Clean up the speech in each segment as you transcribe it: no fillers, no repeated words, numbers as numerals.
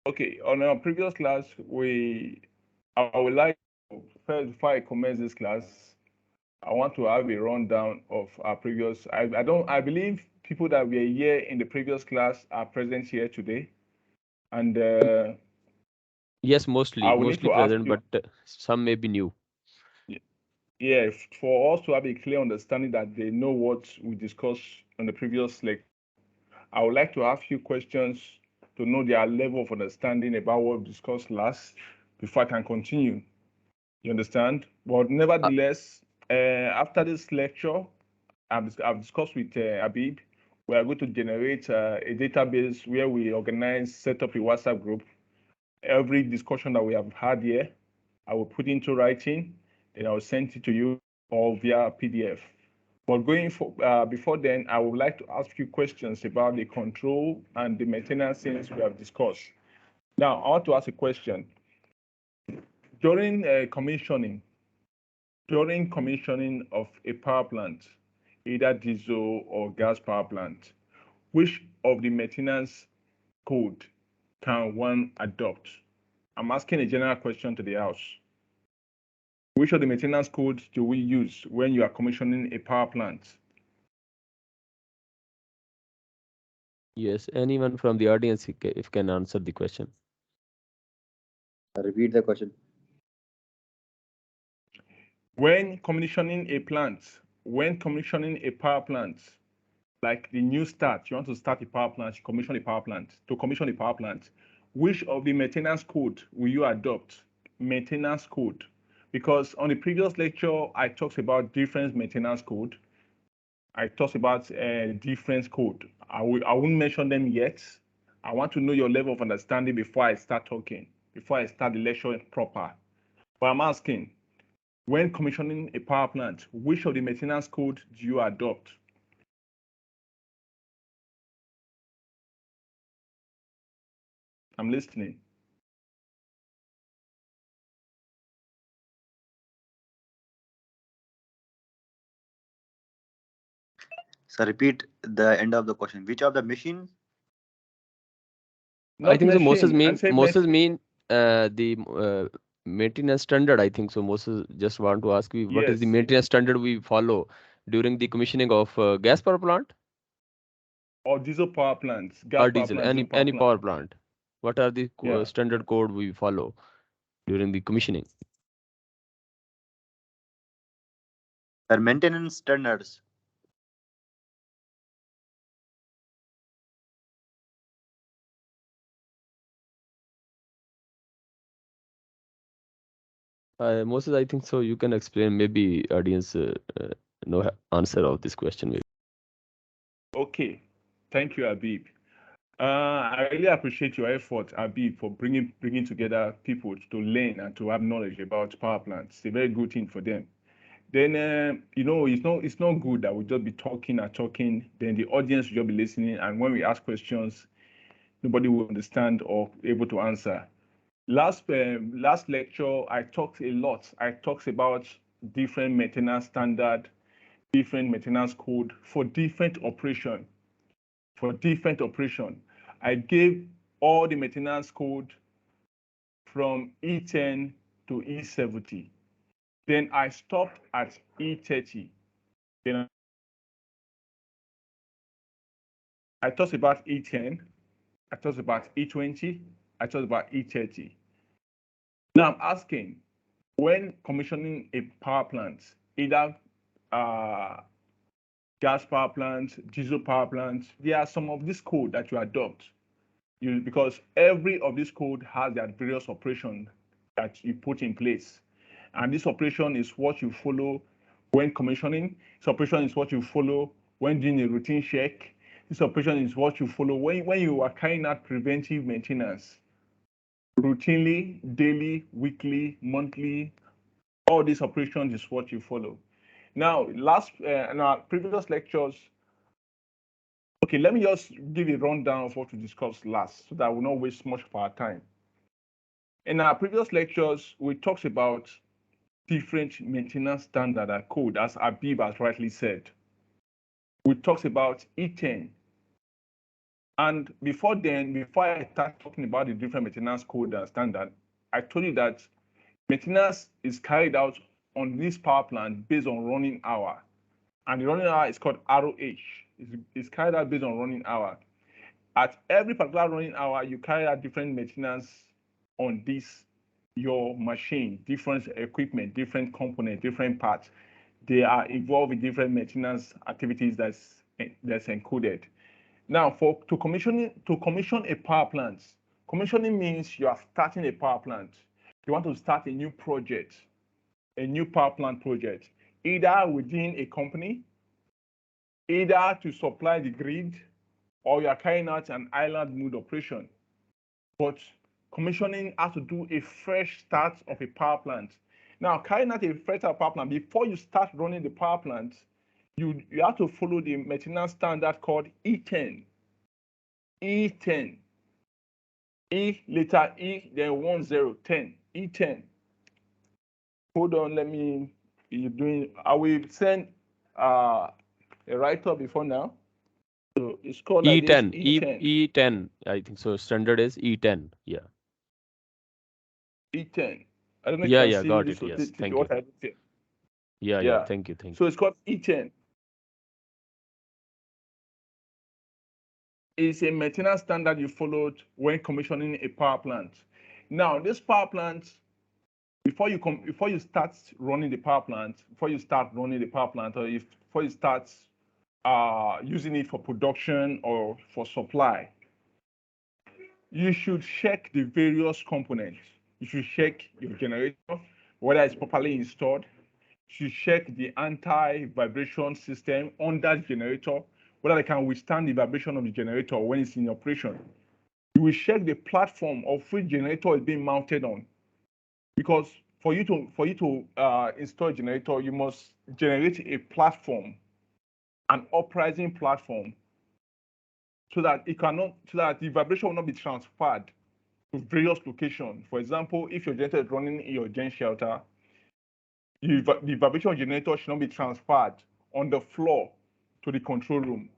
Okay, on our previous class, I would like first before I commence this class, I want to have a rundown of our previous. I believe people that were here in the previous class are present here today, and Yes, I mostly will need mostly to ask present, you, but some may be new. yeah, for us to have a clear understanding that they know what we discussed on the previous lecture. I would like to ask you questions to know their level of understanding about what we discussed last before I can continue. You understand? But Uh, nevertheless, after this lecture, I've discussed with Abib, we are going to generate a database where we organize, set up a WhatsApp group. Every discussion that we have had here, I will put into writing, then I will send it to you or via PDF. But before then, I would like to ask you questions about the control and the maintenance things we have discussed. Now, I want to ask a question. During commissioning of a power plant, either diesel or gas power plant, which of the maintenance code can one adopt? I'm asking a general question to the house. Which of the maintenance codes do we use when you are commissioning a power plant? yes, anyone from the audience if can answer the question. Repeat the question. When commissioning a plant, when commissioning a power plant, like the new start, you want to start a power plant, you commission a power plant. To commission a power plant, which of the maintenance code will you adopt? Maintenance code. Because on the previous lecture, I talked about different maintenance code. I talked about different code. I won't mention them yet. I want to know your level of understanding before I start talking, before I start the lecture proper. But I'm asking, when commissioning a power plant, which of the maintenance code do you adopt? I'm listening. So repeat the end of the question. Which of the machine? I Not think so. Moses machine. I mean say Moses mean the maintenance standard. I think so. Moses just want to ask you what is the yes, maintenance standard we follow during the commissioning of gas power plant or diesel power plants, gas or power diesel, plant, diesel power any plant. power plant. What are the Yeah. standard code we follow during the commissioning? Their maintenance standards. Moses, I think so. You can explain. Maybe audience no answer of this question. Maybe. Okay. Thank you, Abib. I really appreciate your effort, Abib, for bringing together people to learn and to have knowledge about power plants. It's a very good thing for them. Then it's not good that we just be talking and talking. Then the audience will just be listening, and when we ask questions, nobody will understand or able to answer. Last lecture, I talked a lot. I talked about different maintenance standard, different maintenance code for different operation. For different operation, I gave all the maintenance code from E10 to E70. Then I stopped at E30. Then I talked about E10. I talked about E20. I talked about E30. Now I'm asking, when commissioning a power plant, either uh, gas power plant, diesel power plant, there are some of this code that you adopt. Because every of this code has their various operation that you put in place. And this operation is what you follow when commissioning. This operation is what you follow when doing a routine check. This operation is what you follow when you are carrying out preventive maintenance routinely, daily, weekly, monthly. All these operations is what you follow. Now, in our previous lectures, okay, let me just give a rundown of what we discussed last so that we will not waste much of our time. In our previous lectures, we talked about different maintenance standard and code, as Abib has rightly said. We talked about E10, And before I start talking about the different maintenance code and standard, I told you that maintenance is carried out on this power plant based on running hour. And the running hour is called ROH. It's carried out based on running hour. At every particular running hour, you carry out different maintenance on this, your machine, different equipment, different components, different parts. They are involved in different maintenance activities that's encoded. Now, to commission a power plant, commissioning means you are starting a power plant. You want to start a new project, a new power plant project, either within a company, either to supply the grid, or you are carrying out an island mode operation. But commissioning has to do a fresh start of a power plant. Now, carrying out a fresh start power plant, before you start running the power plant, you have to follow the maintenance standard called E10. E10. E, letter E, then 10. E10. Hold on, I will send a write-up before now. So it's called like E10, this, E10. E10, I think so. Standard is E10. Yeah. E10. I don't know if Yeah, you can yeah, see got this, it. Yes, thank you. what I did here. Yeah, Yeah. thank you, thank you. So it's called E10. It's a maintenance standard you followed when commissioning a power plant. Now, this power plant, before you start running the power plant, or before you start using it for production or for supply, you should check the various components. You should check your generator, whether it's properly installed. You should check the anti-vibration system on that generator, whether it can withstand the vibration of the generator when it's in operation. You will check the platform of which generator is being mounted on, because for you to install a generator, you must generate a platform, an uprising platform, so that the vibration will not be transferred to various locations. For example, if your generator is running in your gen shelter, the vibration generator should not be transferred on the floor to the control room.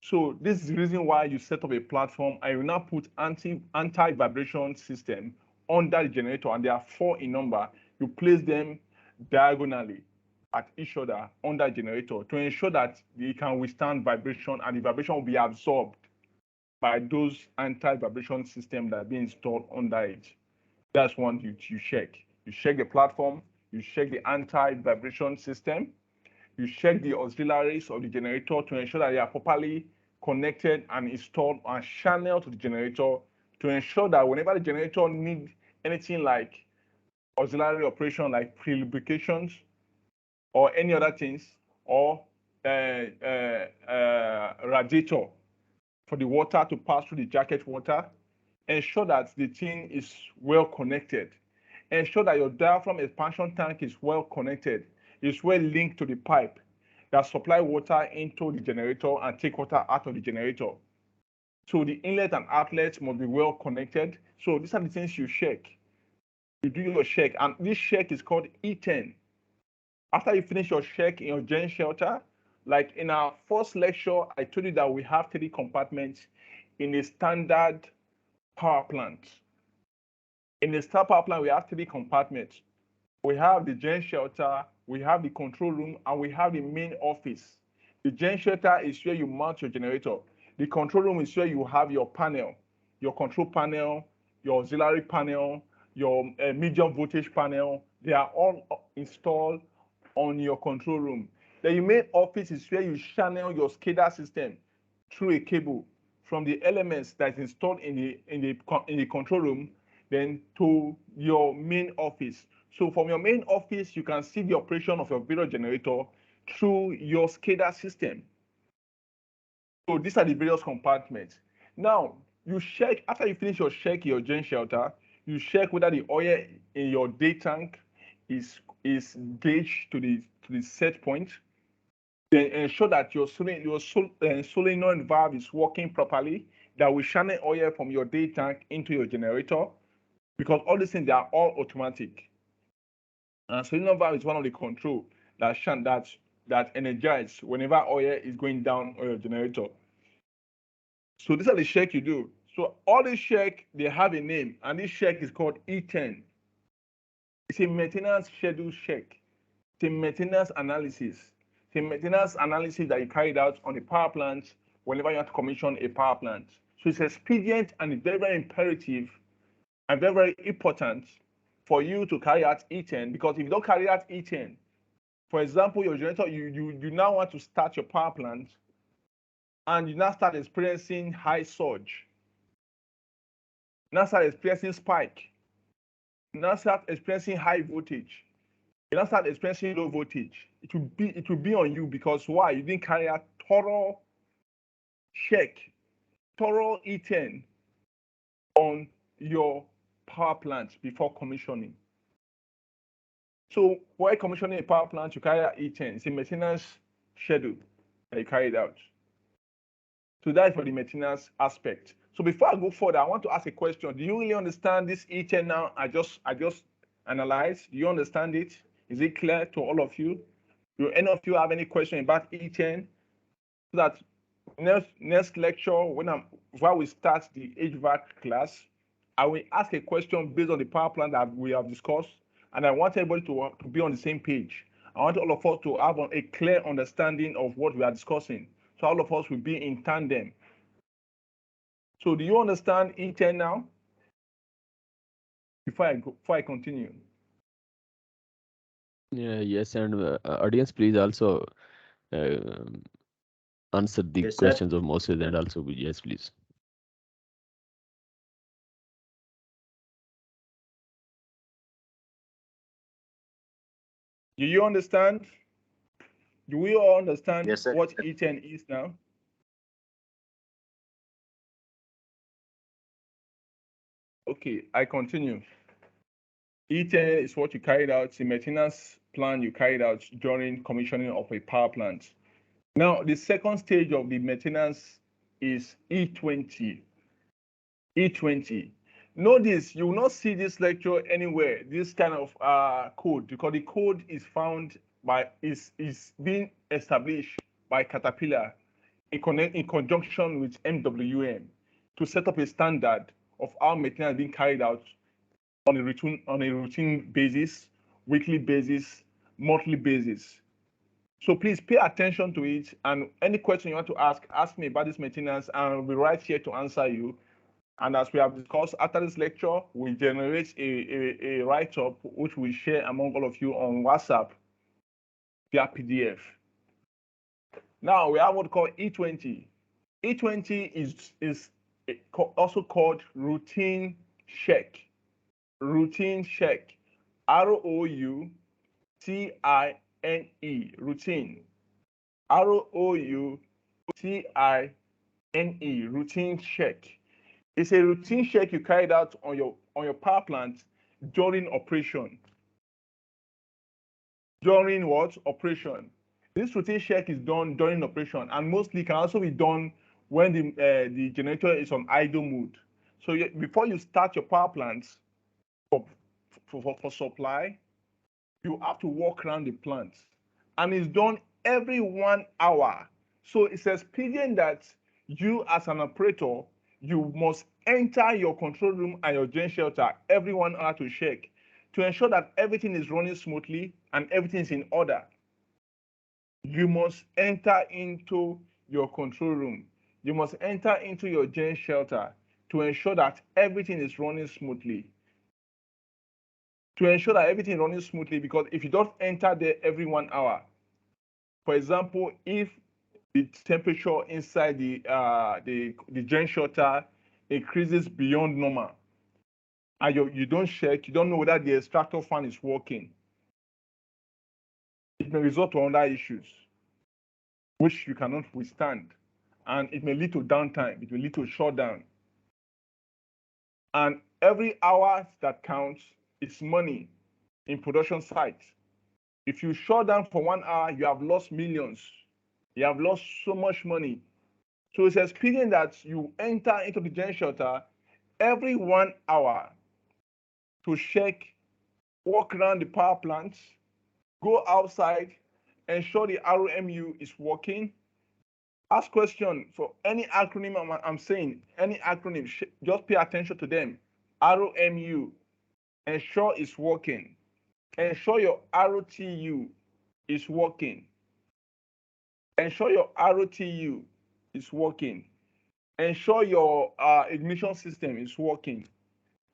So this is the reason why you set up a platform and you now put anti-vibration system under the generator, and there are 4 in number. You place them diagonally at each other under the generator to ensure that it can withstand vibration and the vibration will be absorbed by those anti-vibration systems that are being installed under it. That's one you check. You check the platform, you check the anti-vibration system, you check the auxiliaries of the generator to ensure that they are properly connected and installed and channeled to the generator, to ensure that whenever the generator needs anything like auxiliary operation like pre-lubrications or any other things, or radiator for the water to pass through the jacket water, ensure that the thing is well connected. Ensure that your diaphragm expansion tank is well connected, is well linked to the pipe that supply water into the generator and take water out of the generator. So the inlet and outlet must be well connected. So these are the things you check. You do your check, and this check is called E10. After you finish your check in your gen shelter, like in our first lecture, I told you that we have 3 compartments in a standard power plant. In a standard power plant, we have 3 compartments. We have the gen shelter, we have the control room, and we have the main office. The gen shelter is where you mount your generator. The control room is where you have your panel, your control panel, your auxiliary panel, your medium voltage panel. They are all installed on your control room. The main office is where you channel your SCADA system through a cable from the elements that is installed in the control room, then to your main office. So from your main office, you can see the operation of your various generator through your SCADA system. So these are the various compartments. Now, you check, after you finish your check in your gen shelter, you check whether the oil in your day tank is gauged to the set point. Then ensure that your solenoid valve is working properly, that will channel oil from your day tank into your generator, because all these things, they are all automatic. And solenoid valve is one of the control that energize whenever oil is going down on your generator. So these are the check you do. So all these check, they have a name, and this check is called E10. It's a maintenance schedule check. It's a maintenance analysis. It's a maintenance analysis that you carried out on a power plant whenever you want to commission a power plant. So it's expedient and it's very, very imperative and very, very important for you to carry out E10, because if you don't carry out E10, for example, your generator, you now want to start your power plant and you now start experiencing high surge. Now start experiencing spike. Now start experiencing high voltage. You now start experiencing low voltage. It will be on you, because why? You didn't carry out thorough check, thorough E10 on your power plant before commissioning. So while commissioning a power plant, you carry out E10. It's a maintenance schedule that you carried out. So that is for the maintenance aspect. So before I go further, I want to ask a question. Do you really understand this E10 now? I just analyzed. Do you understand it? Is it clear to all of you? Do any of you have any question about E10? So that next lecture, while we start the HVAC class, I will ask a question based on the power plant that we have discussed, and I want everybody to be on the same page. I want all of us to have a clear understanding of what we are discussing, so all of us will be in tandem. So do you understand E10 now? Before I continue. Yeah, yes, and audience, please also answer the Yes, sir. questions of Moses, and also yes, please. Do you understand? Do we all understand Yes, sir. what E10 is now? Okay, I continue. E10 is what you carried out, the maintenance plan you carried out during commissioning of a power plant. Now, the second stage of the maintenance is E20. E20. Notice you will not see this lecture anywhere, this kind of code, because the code is found is being established by Caterpillar in conjunction with MWM to set up a standard of how maintenance being carried out on a routine basis, weekly basis, monthly basis. So please pay attention to it, and any question you want to ask me about this maintenance, and I'll be right here to answer you. And as we have discussed, after this lecture, we generate a write-up which we share among all of you on WhatsApp via PDF. Now we have what we call E20. E20 is also called routine check. Routine check. ROUTINE. Routine. ROUTINE. Routine check. It's a routine check you carried out on your power plant during operation. During what? Operation. This routine check is done during operation, and mostly can also be done when the generator is on idle mode. So before you start your power plant for supply, you have to walk around the plant, and it's done every 1 hour. So it's expedient that you, as an operator, you must enter your control room and your gen shelter every 1 hour to check, to ensure that everything is running smoothly and everything is in order. You must enter into your control room. You must enter into your gen shelter to ensure that everything is running smoothly. To ensure that everything is running smoothly, because if you don't enter there every 1 hour, for example, if the temperature inside the gen shelter increases beyond normal, and you don't check, you don't know whether the extractor fan is working, it may result to other issues which you cannot withstand, and it may lead to downtime, it may lead to shutdown. And every hour that counts is money in production sites. If you shut down for 1 hour, you have lost millions. You have lost so much money. So it's expedient that you enter into the gen shelter every 1 hour to check, walk around the power plants, go outside, ensure the ROMU is working, Ask question for any acronym I'm saying, any acronym, just pay attention to them. ROMU, ensure it's working. Ensure your ROTU is working. Ensure your ROTU is working. Ensure your ignition system is working.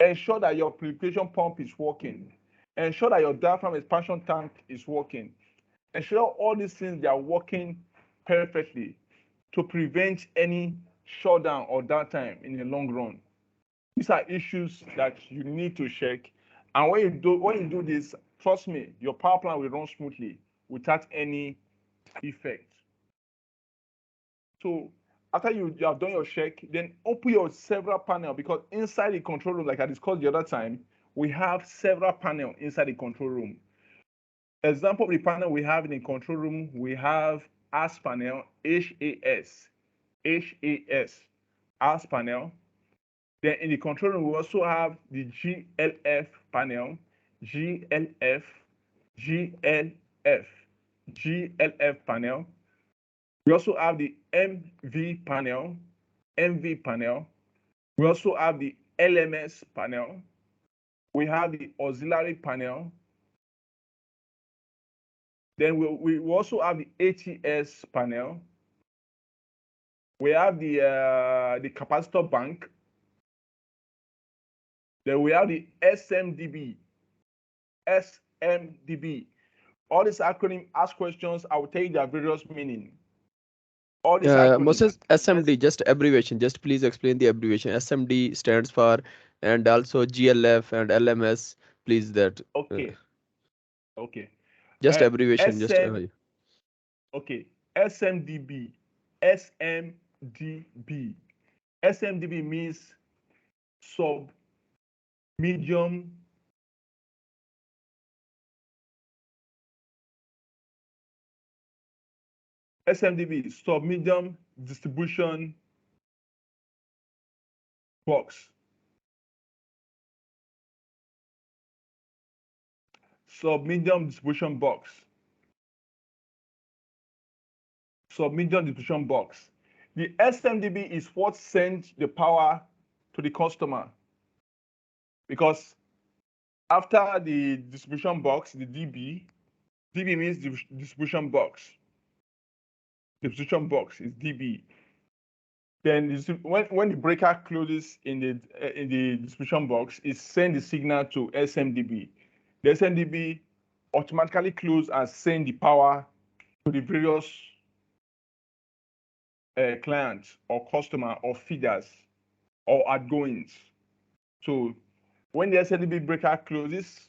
Ensure that your purification pump is working. Ensure that your diaphragm expansion tank is working. Ensure all these things they are working perfectly to prevent any shutdown or downtime in the long run. These are issues that you need to check. And when you do this, trust me, your power plant will run smoothly without any effect. So after you have done your check, then open your several panel, because inside the control room, like I discussed the other time, we have several panels inside the control room. Example of the panel we have in the control room, we have AS panel, HAS, AS panel. Then in the control room, we also have the GLF panel, GLF panel. We also have the MV panel. We also have the LMS panel. We have the auxiliary panel. Then we also have the ATS panel. We have the capacitor bank. Then we have the SMDB. All these acronyms ask questions. I will tell you their various meaning. All these acronyms. Moses, SMD, just abbreviation. Just please explain the abbreviation. SMD stands for, and also GLF and LMS. Please that. Okay. Just abbreviation. Okay. SMDB. SMDB means sub medium SMDB, sub-medium distribution box. Sub-medium distribution box. Sub-medium distribution box. The SMDB is what sends the power to the customer. Because after the distribution box, the DB means distribution box. Distribution box is DB. Then when the breaker closes in the distribution box, it sends the signal to SMDB. The SMDB automatically close and send the power to the various clients or customer or feeders or outgoings. So when the SMDB breaker closes,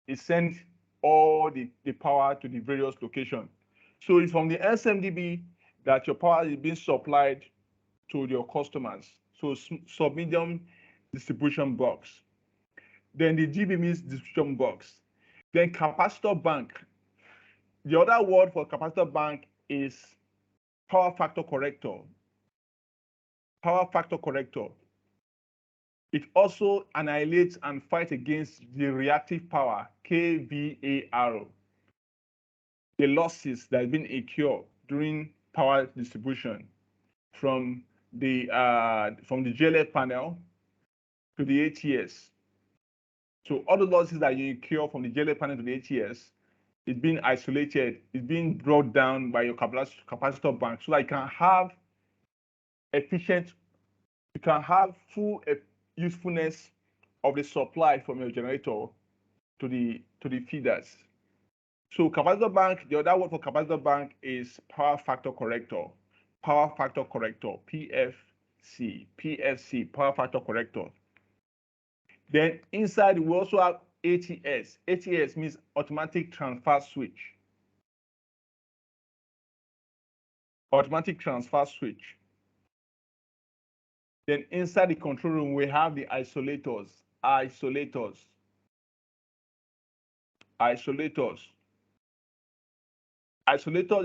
it sends all the power to the various locations. So it's from the SMDB that your power is being supplied to your customers. So sub-medium distribution box. Then the GB means distribution box. Then capacitor bank. The other word for capacitor bank is power factor corrector. Power factor corrector. It also annihilates and fights against the reactive power, KVAR, the losses that have been incurred during power distribution from the GLF panel to the ATS. So all the losses that you incur from the GLF panel to the ATS is being isolated, is being brought down by your capacitor bank, so that you can have full usefulness of the supply from your generator to the feeders. So capacitor bank, the other word for capacitor bank is power factor corrector. Power factor corrector, PFC, power factor corrector. Then inside we also have ATS. ATS means automatic transfer switch. Automatic transfer switch. Then inside the control room we have the isolators. Isolator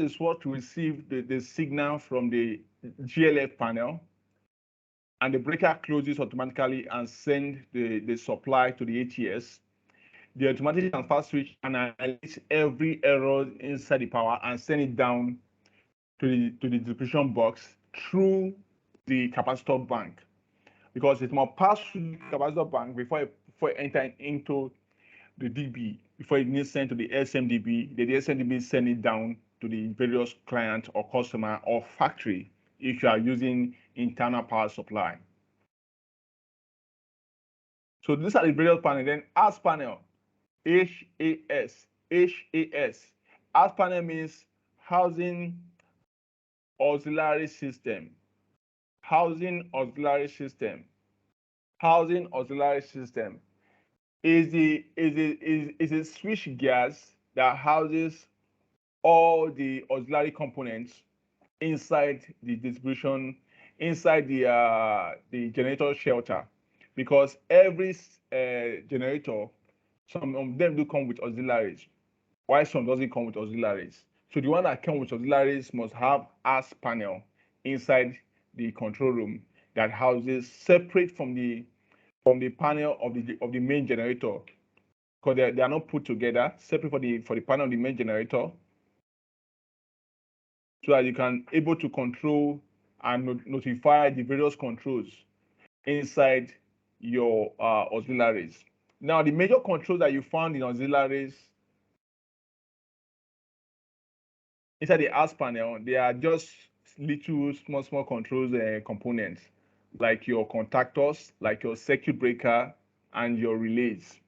is what receive the signal from the GLF panel, and the breaker closes automatically and send the supply to the ATS. The automatic transfer switch analyzes every error inside the power and send it down to the distribution box through the capacitor bank, because it must pass through the capacitor bank before it enter into the DB, before it needs sent to the SMDB. The SMDB send it down to the various client or customer or factory if you are using internal power supply. So these are the various panel. Then AS panel, HAS. AS panel means housing auxiliary system. Housing auxiliary system. Housing auxiliary system is a switch gears that houses all the auxiliary components inside the distribution, inside the generator shelter, because every generator, some of them do come with auxiliaries, while some doesn't come with auxiliaries. So the one that comes with auxiliaries must have AS panel inside the control room that houses separate from the panel of the main generator, because they are not put together, separate for the panel of the main generator, so that you can able to control and notify the various controls inside your auxiliaries. Now, the major controls that you found in auxiliaries inside the AS panel, they are just little small controls components, like your contactors, like your circuit breaker, and your relays.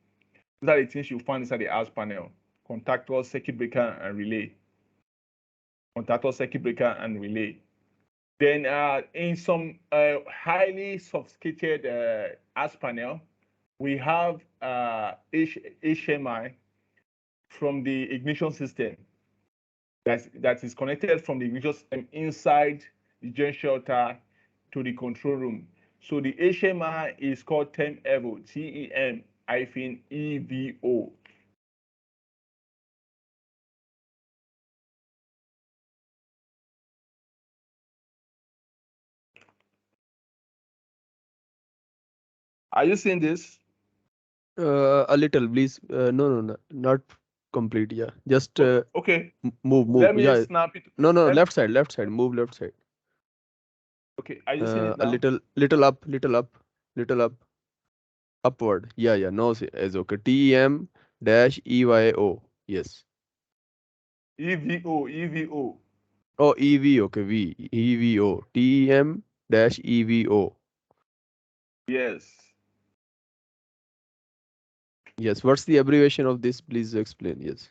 These are the things you find inside the AS panel: contactor, circuit breaker, and relay. Contactor, circuit breaker, and relay. Then in some highly sophisticated AS panel, we have HMI from the ignition system that is connected from the ignition system inside the gen shelter to the control room. So the HMI is called TEM EVO, TEM-EVO. Are you seeing this? A little, please. No, not complete. Yeah, just Okay, move. let me Yeah, snap it. no, Let, left side. Move left side. okay, are you seeing it A now? little up, little up, upward. Yeah. No, is okay. TEM dash EYO. Yes. EVO. Oh, EV. Okay, EVO. TEM dash EVO. Yes. Yes. What's the abbreviation of this? Please explain. Yes.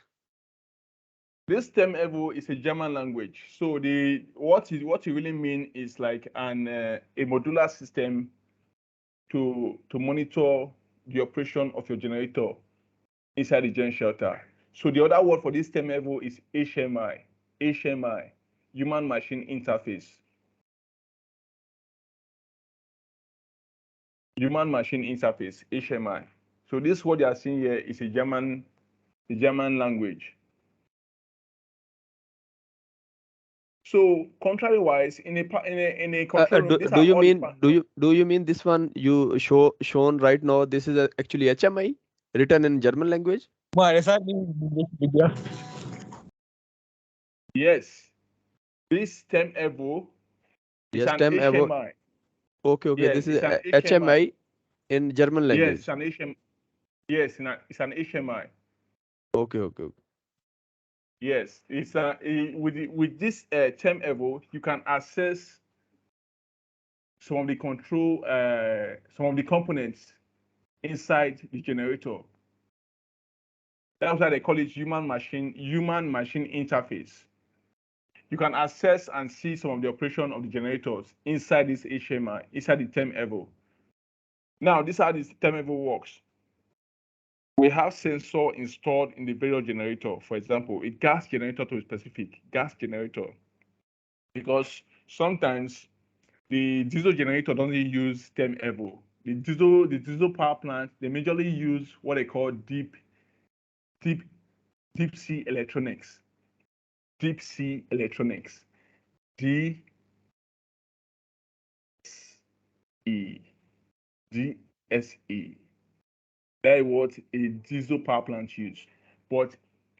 This term EVO is a German language. So the what you really mean is like a modular system to monitor the operation of your generator inside the gen shelter. So the other word for this term EVO is HMI, human machine interface. Human machine interface, HMI. So this word you are seeing here is a German language. So contrary-wise, in a control room, these Do are you all the mean do you mean this one you shown right now? This is actually HMI written in German language. Yes, this term EVO is Yes, an TEM evo. HMI. Okay. Yes, This is it's an HMI. HMI in German Yes, language. it's an HMI. Yes, it's an HMI. Okay. Yes, it's with this term EVO, you can access some of the control, some of the components inside the generator. That's why they call it human machine interface. You can access and see some of the operation of the generators inside this HMI, inside the term EVO. Now, this is how this term EVO works. We have sensor installed in the various generator. For example, a gas generator to a specific gas generator, because sometimes the diesel generator doesn't use term EVO. The diesel power plant, they majorly use what they call deep sea electronics. Deep sea electronics. DSE. DSE. That is what a diesel power plant uses. But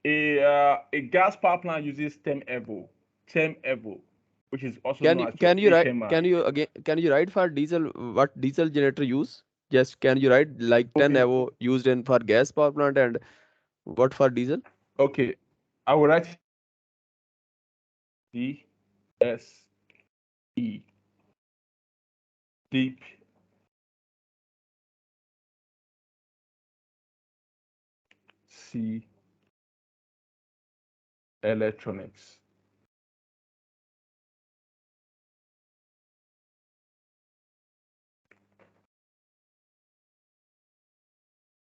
a gas power plant uses term EVO. term evo, which is also Can known you as your can you write HMI. can you again can you write for diesel what diesel generator use? Just can you write like 10 Okay, evo used in for gas power plant and what for diesel? okay. I will write DSE, deep sea electronics.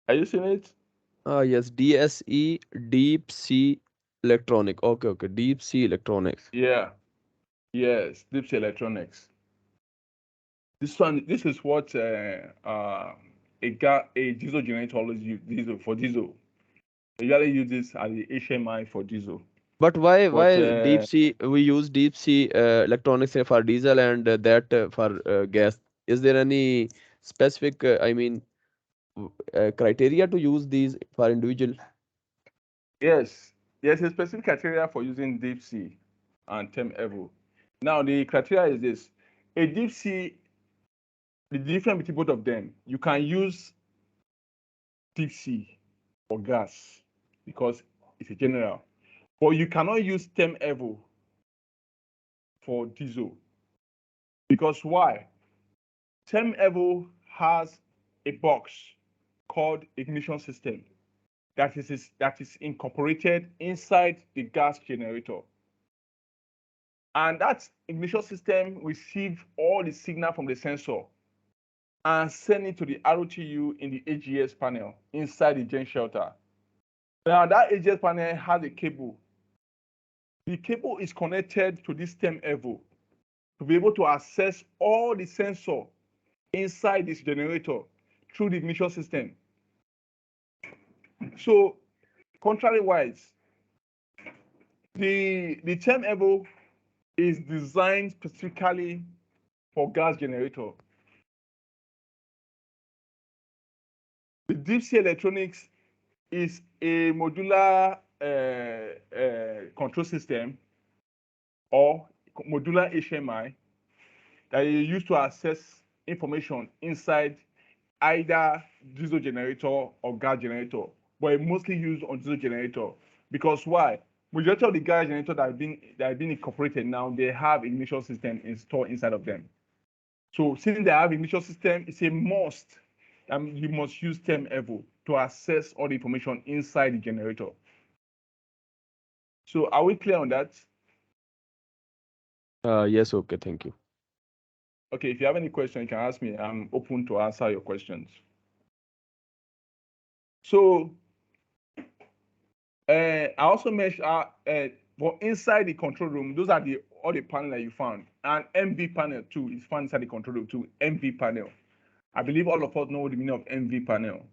Are you seeing it? Ah yes, DSE, deep sea electronic. Okay, okay, deep sea electronics. Yeah. Yes, deep sea electronics. This is what a diesel generator always use diesel for diesel. They usually use this as the HMI for diesel. But why But deep sea we use deep sea electronics for diesel and that for gas? Is there any specific I mean criteria to use these for individual? yes, there's a specific criteria for using deep sea and term evo. Now the criteria is this: a deep sea, the difference between both of them, you can use deep sea for gas because it's a general, but you cannot use term evo for diesel because why? Term evo has a box called ignition system that is incorporated inside the gas generator. And that ignition system receives all the signal from the sensor and send it to the ROTU in the AGS panel inside the gen shelter. Now that AGS panel has a cable. The cable is connected to this term evo to be able to access all the sensor inside this generator through the ignition system. So contrary wise, the term evo is designed specifically for gas generator. The deep sea electronics is a modular control system or modular HMI that you use to access information inside either diesel generator or gas generator, but it mostly used on diesel generator. Because why? Majority of the gas generator that have been incorporated now, they have ignition system installed inside of them. So since they have ignition system, it's a must. You must use term evo to access all the information inside the generator. So are we clear on that? Yes, okay, thank you. Okay, if you have any question, you can ask me. I'm open to answer your questions. So I also mentioned for inside the control room, those are all the panel that you found. And MV panel too is found inside the control room too. MV panel. I believe all of us know the meaning of MV panel.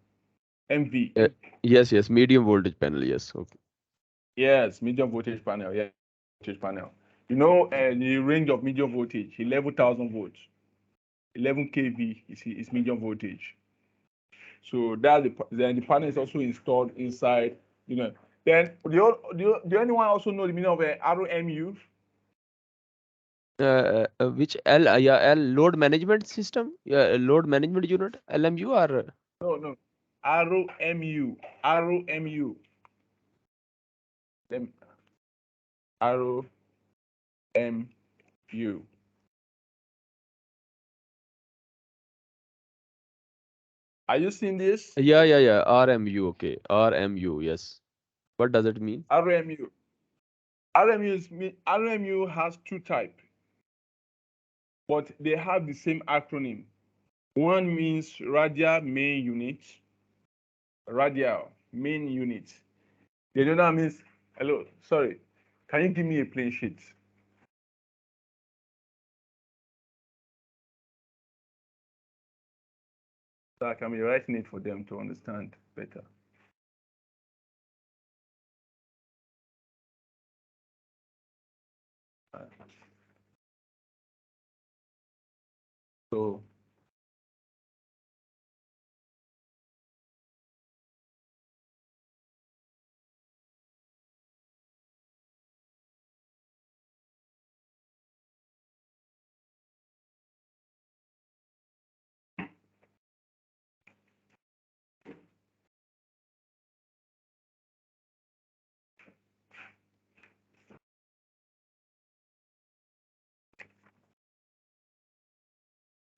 MV. Yes, yes, medium voltage panel. Yes, okay. Yes, medium voltage panel. Yeah, voltage panel. You know the range of medium voltage, 11,000 volts, 11 kV is medium voltage. So then the panel is also installed inside. You know. Then do anyone also know the meaning of ROMU? Which L? Yeah, L load management system. Yeah, load management unit. LMU or No, no. ROMU. ROMU. Then ROMU. Are you seeing this? yeah. RMU. Okay, RMU. Yes. What does it mean? ROMU. ROMU has two types, but they have the same acronym. One means radial main unit. Radial main unit. The other means, hello, sorry, can you give me a plain sheet? So I can be writing it for them to understand better. So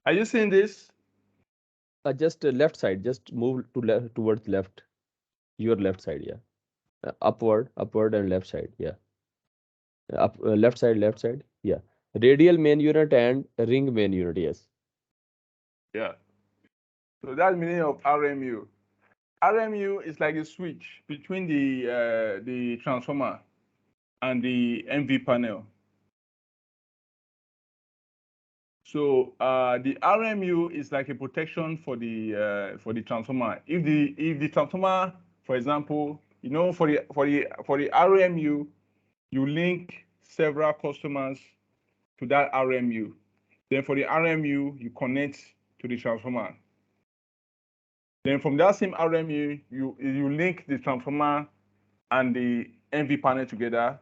Are you seeing this? Just left side, just move to left towards left, your left side, yeah. Upward and left side, yeah. Left side, yeah. Radial main unit and ring main unit, yes. Yeah. So that's the meaning of RMU. RMU is like a switch between the transformer and the MV panel. So the RMU is like a protection for the transformer. If the transformer, for example, for the RMU, you link several customers to that RMU. Then for the RMU, you connect to the transformer. Then from that same RMU, you link the transformer and the MV panel together.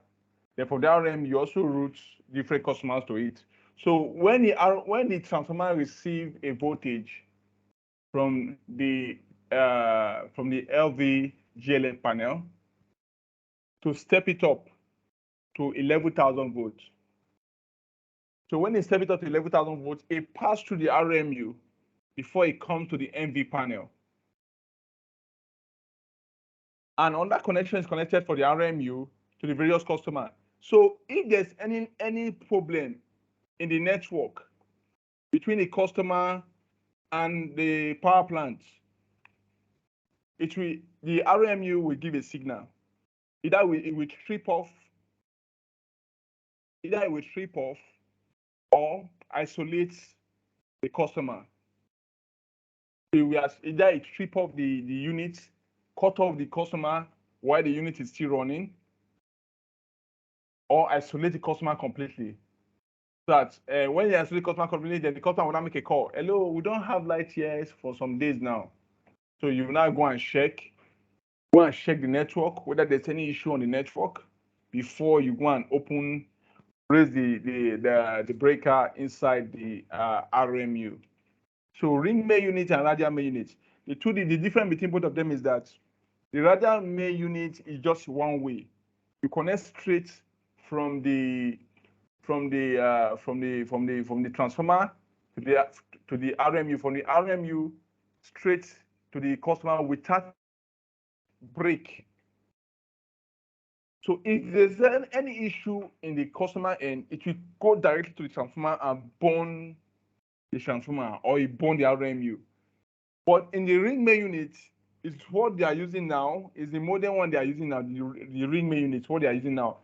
Then from the RMU, you also route different customers to it. So when the transformer receives a voltage from the LV GLN panel to step it up to 11,000 volts. So when it step it up to 11,000 volts, it passes through the RMU before it comes to the MV panel. And on that connection is connected for the RMU to the various customer. So if there's any problem in the network between the customer and the power plant, the RMU will give a signal. Either it will trip off, or isolate the customer. So either it trip off the unit, cut off the customer while the unit is still running, or isolate the customer completely. So that when you isolate the customer completely, then the customer will not make a call. Hello, we don't have light here for some days now. So you now go and check the network, whether there's any issue on the network before you go and raise the breaker inside the RMU. So ring main unit and radial main unit. The difference between both of them is that the radial main unit is just one way. You connect straight from the transformer to the RMU, from the RMU straight to the customer without break. So if there's any issue in the customer end, it will go directly to the transformer and burn the transformer, or it burn the RMU. But in the ring main unit, it's what they are using now, is the modern one they are using now, the ring main unit, what they are using now.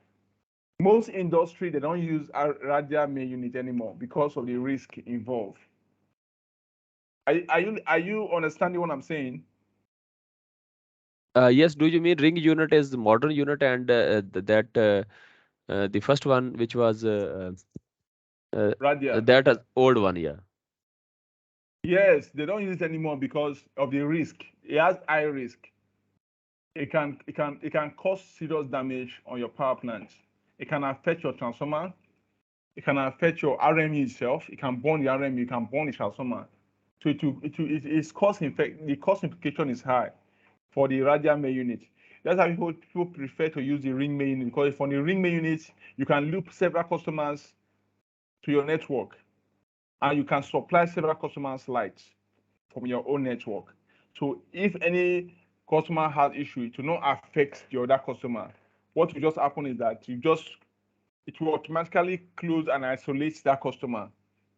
Most industry, they don't use radial main unit anymore because of the risk involved. Are you understanding what I'm saying? Yes, do you mean ring unit is the modern unit and the first one which was Radial. that is old one, yeah. Yes, they don't use it anymore because of the risk. It has high risk. It can cause serious damage on your power plant. It can affect your transformer. It can affect your RMU itself. It can burn the RMU. It can burn the transformer. So the cost implication is high for the radial main unit. That's why people prefer to use the ring main unit, because for the ring main unit, you can loop several customers to your network, and you can supply several customers lights from your own network. So if any customer has issue, it will not affect the other customer. What will just happen is that it will automatically close and isolate that customer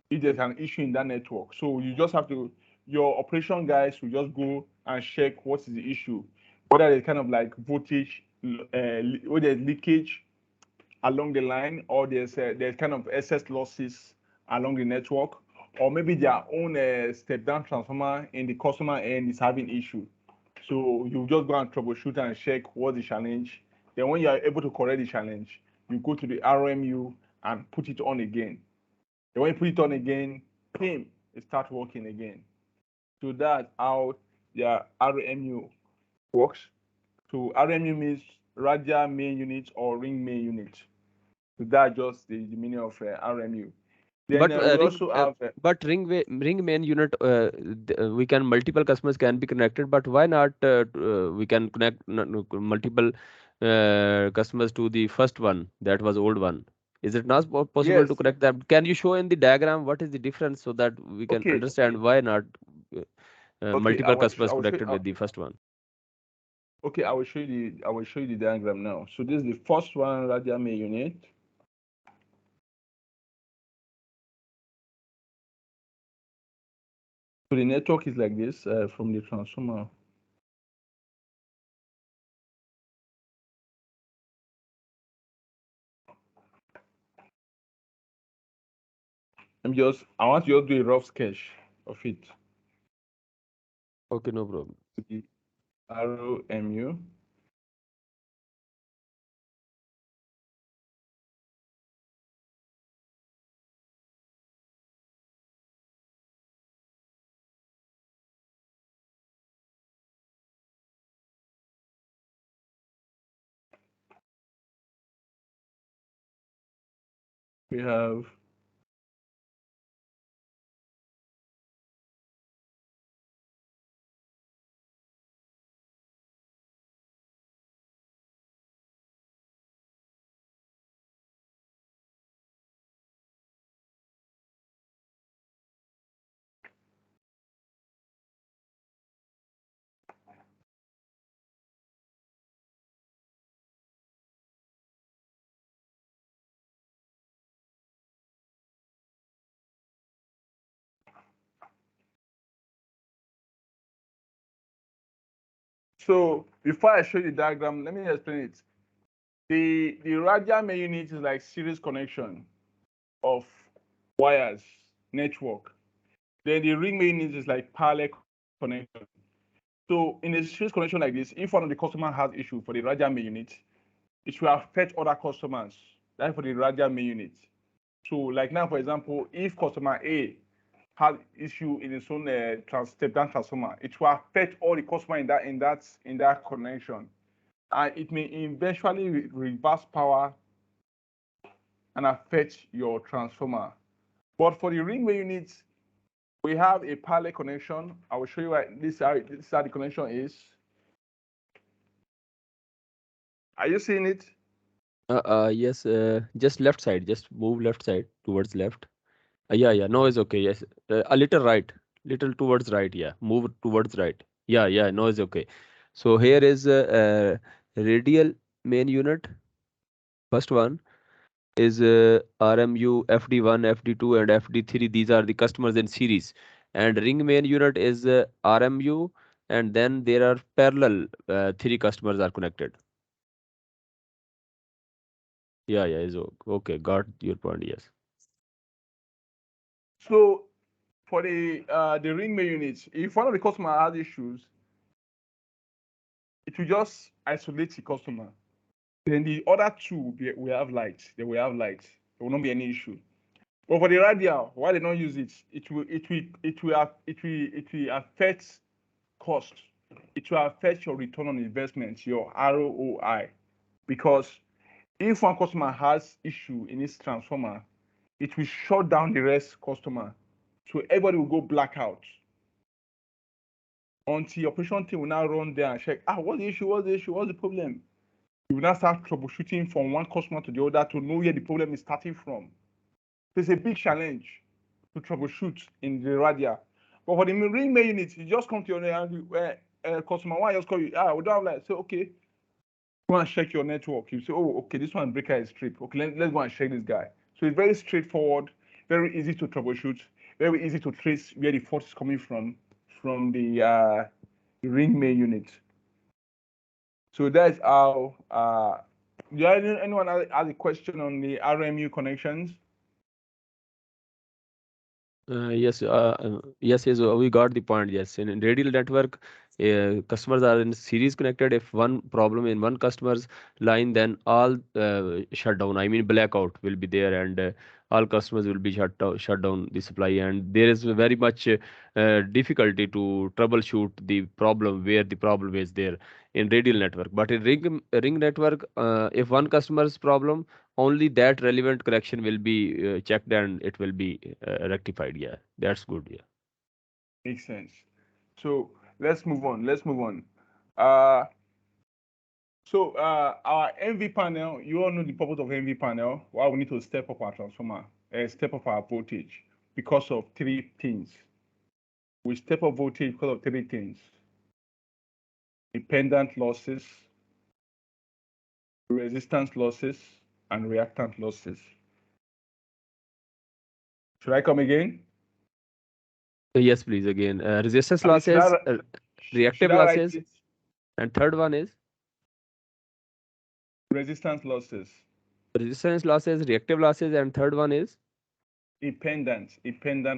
if there's an issue in that network. So you just have to, your operation guys will just go and check what is the issue, whether there's kind of like voltage, or there's leakage along the line, or there's kind of excess losses along the network, or maybe their own step down transformer in the customer end is having issue. So you just go and troubleshoot and check what's the challenge. Then when you are able to correct the challenge, you go to the RMU and put it on again. Then when you put it on again, bam, it starts working again. So that's how the RMU works. So RMU means radial main unit or ring main unit. So that's just the meaning of RMU. Then we also have but ring main unit, we can multiple customers can be connected, but why not we can connect multiple customers to the first one that was old one? Is it not possible to Yes. correct that? Can you show in the diagram what is the difference so that we can Okay. understand why not uh, Okay. multiple I customers will show. connected with the first one? Okay. I will show you the diagram now. So this is the first one, radial main unit. So the network is like this from the transformer. I want you to do a rough sketch of it. Okay, no problem. The ROMU. We have so before I show you the diagram, let me explain it. The radial main unit is like series connection of wires network. Then the ring main unit is like parallel connection. So in a series connection like this, if one of the customer has issue for the radial main unit, it will affect other customers. That's for the radial main unit. So like now, for example, if customer A has issue in its own step down transformer, it will affect all the customer in that connection, and it may eventually reverse power and affect your transformer. But for the ring main unit, we have a parallel connection. I will show you what this how the connection is. Are you seeing it? Yes, just left side, just move left side towards left. Yeah, yeah, no is okay. Yes, a little right, little towards right. Yeah, move towards right. Yeah, yeah, no is okay. So here is radial main unit. First one is RMU, FD1, FD2, and FD3. These are the customers in series. And ring main unit is RMU, and then there are parallel three customers are connected. Yeah, yeah, is okay. Got your point. Yes. So for the ring main unit, if one of the customer has issues, it will just isolate the customer. Then the other two will have light. They will have light. There will not be any issue. But for the radial, why they don't use it? It will affect cost. It will affect your return on investment, your ROI, because if one customer has issue in his transformer, it will shut down the rest customer. So everybody will go blackout until the operation team will now run there and check, what's the issue? What's the issue? What's the problem? You will now start troubleshooting from one customer to the other to know where the problem is starting from. So it's a big challenge to troubleshoot in the radial. But for the ring main unit, you just come to your customer one, just call you, we don't have light. So okay, go and check your network. You say, oh, okay, this one breaker is tripped. Okay, let's go and check this guy. So it's very straightforward, very easy to troubleshoot, very easy to trace where the fault is coming from the ring main unit. So that's how. Anyone has a question on the RMU connections? Yes, yes, we got the point. Yes, in radial network, customers are in series connected. If one problem in one customer's line, then all shut down. I mean, blackout will be there, and all customers will be shut down the supply. And there is very much difficulty to troubleshoot the problem where the problem is there in radial network. But in ring network, if one customer's problem, only that relevant correction will be checked and it will be rectified. Yeah, that's good. Yeah. Makes sense. So let's move on. Uh, So our MV panel, you all know the purpose of MV panel. Why we need to step up our transformer, step up our voltage because of three things. We step up voltage because of three things: dependent losses, resistance losses, and reactant losses. Should I come again? Yes, please. Again, resistance I mean, losses, should reactive I write losses, it? and third one is Resistance losses, resistance losses, reactive losses, and third one is dependent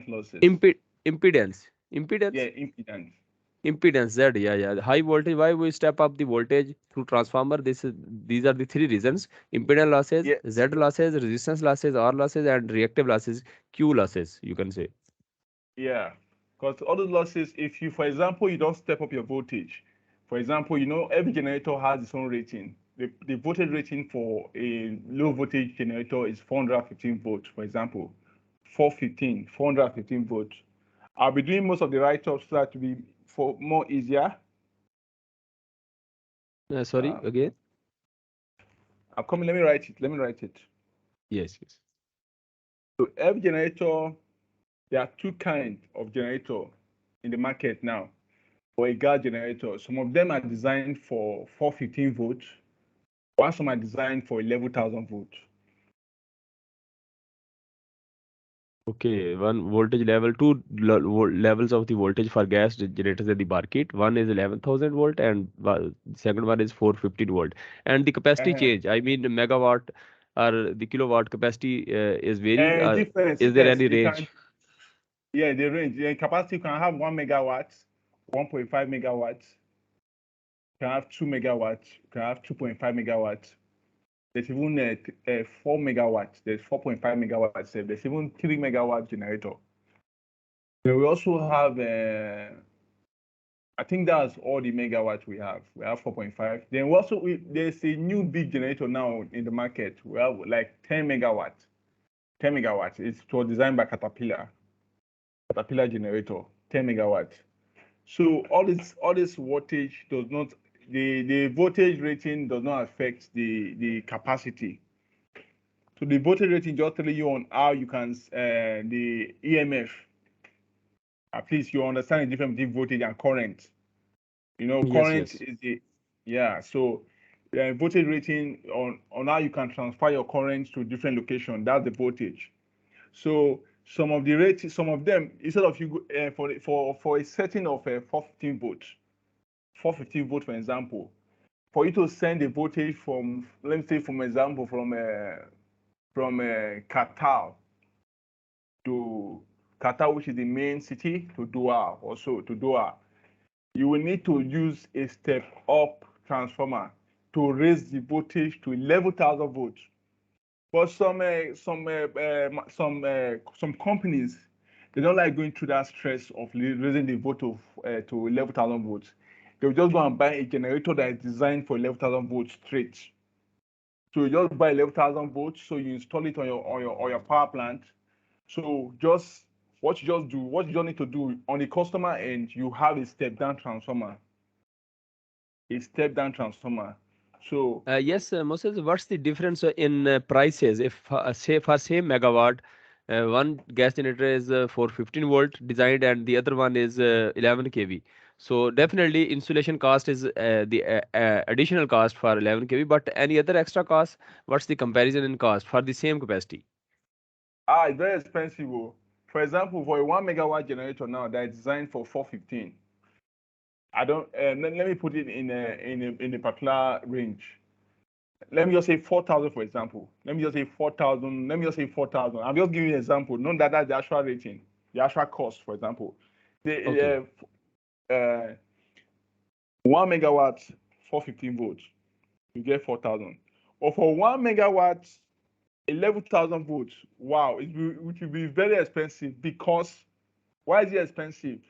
losses. impedance. Impedance. Yeah, impedance. Impedance Z, yeah, yeah. High voltage. Why we step up the voltage through transformer? These are the three reasons: impedance losses, Yeah, Z losses, resistance losses, R losses, and reactive losses, Q losses. You can say. yeah. Because all those losses, if you, for example, you don't step up your voltage, for example, you know, every generator has its own rating. The voltage rating for a low voltage generator is 415 volts, for example. 415 volts. I'll be doing most of the write-ups so that to be for more easier. Sorry, again. I'm coming, let me write it. Let me write it. Yes, yes. So every generator, there are two kinds of generator in the market now for a gas generator. Some of them are designed for 415 volts, while some are designed for 11,000 volts. Okay, one voltage level, levels of the voltage for gas generators in the market. One is 11,000 volt and second one is 415 volt. And the capacity Uh-huh. change, I mean megawatt or the kilowatt capacity is varying. Difference, Is there yes, any it can, range? yeah, the range. The capacity can have 1 megawatts, 1.5 megawatts, can have 2 megawatts, can have 2.5 megawatts. There's even 4 megawatts, there's 4.5 megawatts, there's even 3 megawatt generator. Then we also have, I think that's all the megawatts we have. We have 4.5. Then we also, there's a new big generator now in the market. We have like 10 megawatts. 10 megawatts. It was designed by Caterpillar generator, 10 megawatts. So all this voltage does not, the voltage rating does not affect the capacity. So the voltage rating just tell you on how you can the EMF. At least you understand the difference between voltage and current. You know, Yes, current yes. is the, yeah. So voltage rating on how you can transfer your current to different location. That's the voltage. So some of the rates, some of them, instead of you for a setting of 415 volts, 415 volt, for example, for you to send a voltage from, let me say, from example, from Qatar to Qatar, which is the main city, to Doha, also to Doha, you will need to use a step up transformer to raise the voltage to 11,000 volts. But some companies, they don't like going through that stress of raising the voltage to 11,000 volts. They'll just go and buy a generator that is designed for 11,000 volts straight. So you just buy 11,000 volts, so you install it on your power plant. So just what you just do, what you just need to do on the customer end, you have a step down transformer. A step down transformer. So Yes, Moses, what's the difference in prices? If say for same megawatt, one gas generator is for 15 volt designed and the other one is 11 kV. So definitely insulation cost is the additional cost for 11 kV. But any other extra cost? What's the comparison in cost for the same capacity? it's very expensive. Oh. For example, for a 1 megawatt generator now that is designed for 415, I don't. Let me put it in a particular range. Let me just say 4,000, for example. Let me just say 4,000. Let me just say 4,000. I'm just giving you an example. Not that that's the actual rating, the actual cost, for example. Okay. The 1 megawatt, 415 volts, you get 4,000. Or for 1 megawatt, 11,000 volts. Wow, it will be very expensive because why is it expensive?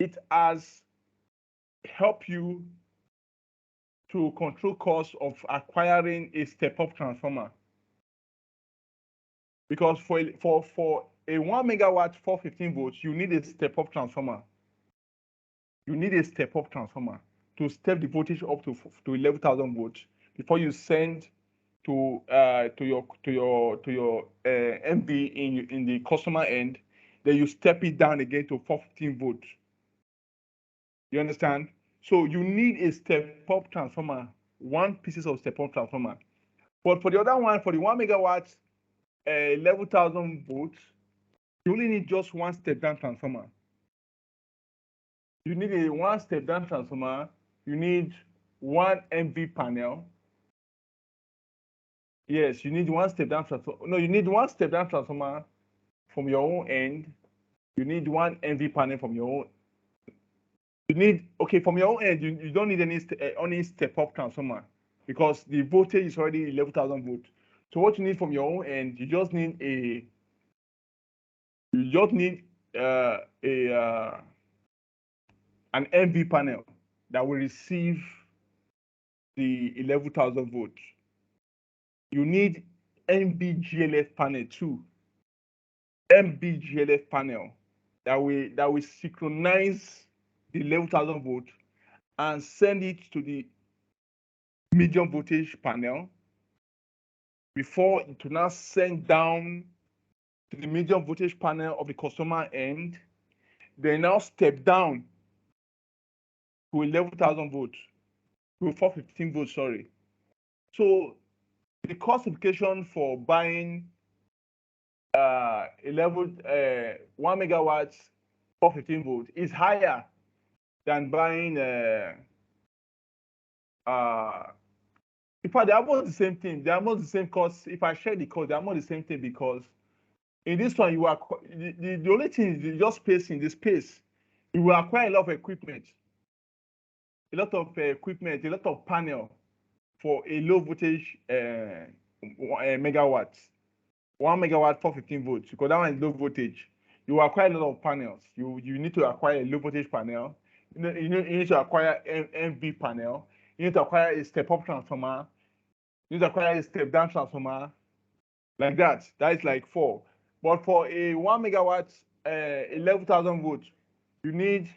It has helped you to control costs of acquiring a step-up transformer. Because for a 1 megawatt 415 volts, you need a step-up transformer. You need a step-up transformer. to step the voltage up to 11,000 volts before you send to your MV in the customer end. Then you step it down again to 415 volts. You understand? So you need a step-up transformer, one pieces of step-up transformer. But for the other one, for the 1 megawatt, 11,000 volts, you only need just one step-down transformer. You need a one step-down transformer. You need one MV panel. Yes, you need one step-down transformer. No, you need one step-down transformer from your own end. You need one MV panel from your own. You need, okay, from your own end, you don't need any step-up transformer because the voltage is already 11,000 volts. So what you need from your own end, you just need an MV panel that will receive the 11,000 volts. You need MBGLF panel too. MBGLF panel that will synchronize the 11,000 volts and send it to the medium voltage panel before it will now send down to the medium voltage panel of the customer end. They now step down to 11,000 volts, to 415 volts, sorry. So the cost implication for buying 1 megawatts 415 volts is higher than buying in fact, they're almost the same thing. They're almost the same cost. If I share the cost, they're almost the same thing because in this one, you are the only thing is just spacing the space. You will acquire a lot of equipment, a lot of panel for a low voltage megawatts, 1 megawatt 415 volts, because that one is low voltage. You acquire a lot of panels. You need to acquire a low voltage panel. You need to acquire MV panel. You need to acquire a step-up transformer. You need to acquire a step-down transformer. Like that. That is like 4. But for a 1 megawatt, 11,000 volts, you need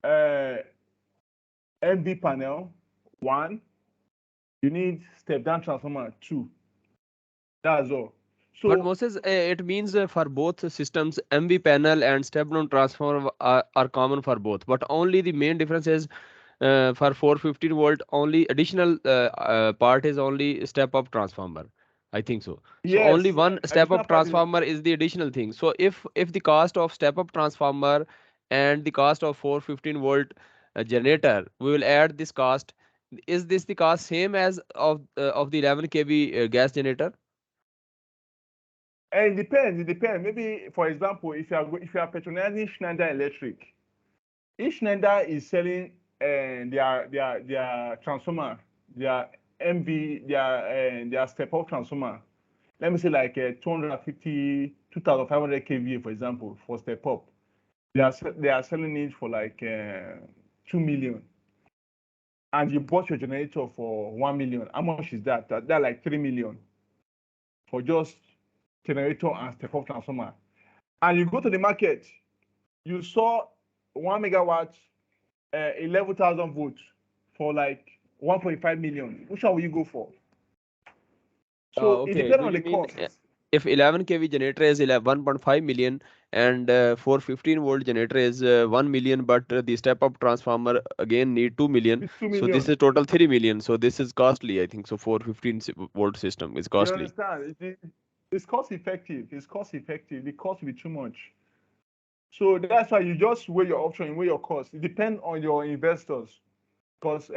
MV panel 1. You need step-down transformer 2. That's all. So, but Moses, it means for both systems, MV panel and step-down transformer are common for both. But only the main difference is for 415 volt, only additional part is only step-up transformer. I think so. So only yes, one additional step-up part is transformer is the additional thing. So if the cost of step-up transformer and the cost of 415 volt generator, we will add this cost. Is this the cost same as of the 11 kV gas generator? and it depends. It depends. Maybe, for example, if you are patronizing Schneider Electric, if Schneider is selling their transformer, their MV, their step-up transformer, let me say like 250, 2,500 kVA, for example, for step-up, they are selling it for like 2 million, and you bought your generator for 1 million. How much is that? That like 3 million for just generator and step-up transformer. And you go to the market, you saw 1 megawatt, 11,000 volts for like 1.5 million. Which one will you go for? So it Okay. depends Do on you the mean cost. if 11 kV generator is 1.5 million and 415 volt generator is 1 million, but the step up transformer again need 2 million, It's 2 so this million. is total 3 million. So this is costly, I think. So 415 volt system is You costly. understand? It's cost effective. It's cost effective. The cost will be too much. So that's why you just weigh your option, weigh your cost. It depends on your investors. Because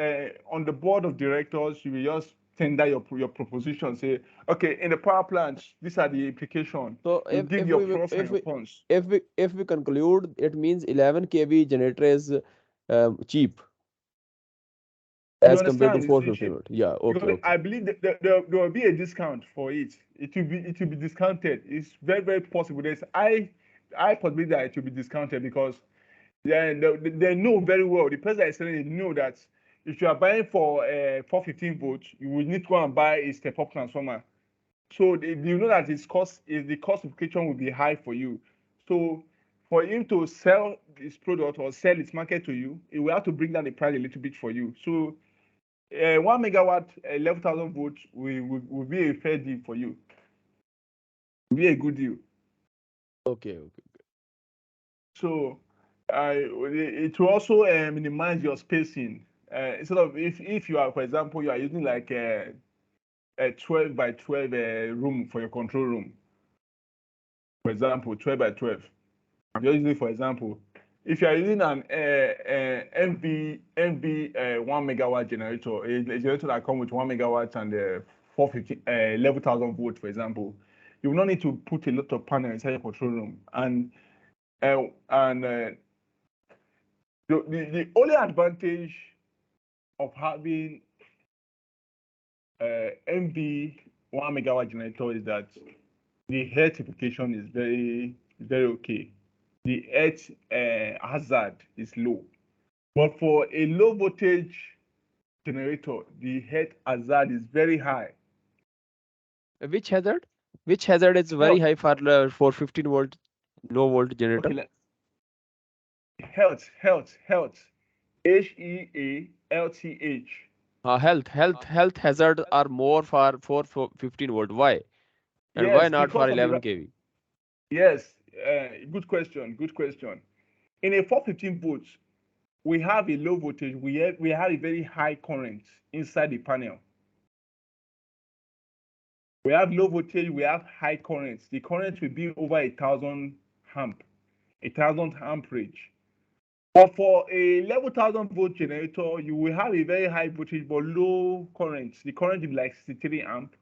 on the board of directors, you will just tender your proposition. Say, okay, in the power plant, these are the implications. So You give your pros and your cons. if we conclude, it means 11 kV generator is cheap You as compared to understand? It's 415 cheap volt. Yeah. Okay. because Okay. I believe that there will be a discount for it. It will be discounted. It's very possible. There's I possibility that it will be discounted because they know very well. The person that is selling it know that if you are buying for 415 volts, you will need to go and buy a step-up transformer. So you know that the cost implication will be high for you. So for him to sell his product or sell its market to you, he will have to bring down the price a little bit for you. So 1 megawatt, 11,000 volts will be a fair deal for you. Will be a good deal. Okay, okay. So it will also minimize your spacing. Instead of if you are, for example, you are using like a 12 by 12 room for your control room. For example, 12 by 12. I'm just using for example. If you are using an MV 1 megawatt generator, a generator that comes with 1 megawatt and 450 11,000 volts, for example, you will not need to put a lot of panel inside your control room. And the only advantage of having MV 1 megawatt generator is that the health implication is very okay. The health hazard is low. But for a low voltage generator, the health hazard is very high. Which hazard? Which hazard is very Health, high for 15 volt low volt generator? okay, health. HEALTH. Health hazard are more for 15 volt. Why? And why Yes, not for because of 11 kV? yes, good question. In a 415 volts, we have a low voltage, we have a very high current inside the panel. We have low voltage, we have high currents. The current will be over 1,000 amp, 1,000 amperage. But for a 11,000 volt generator, you will have a very high voltage but low current. The current will be like 63 amp.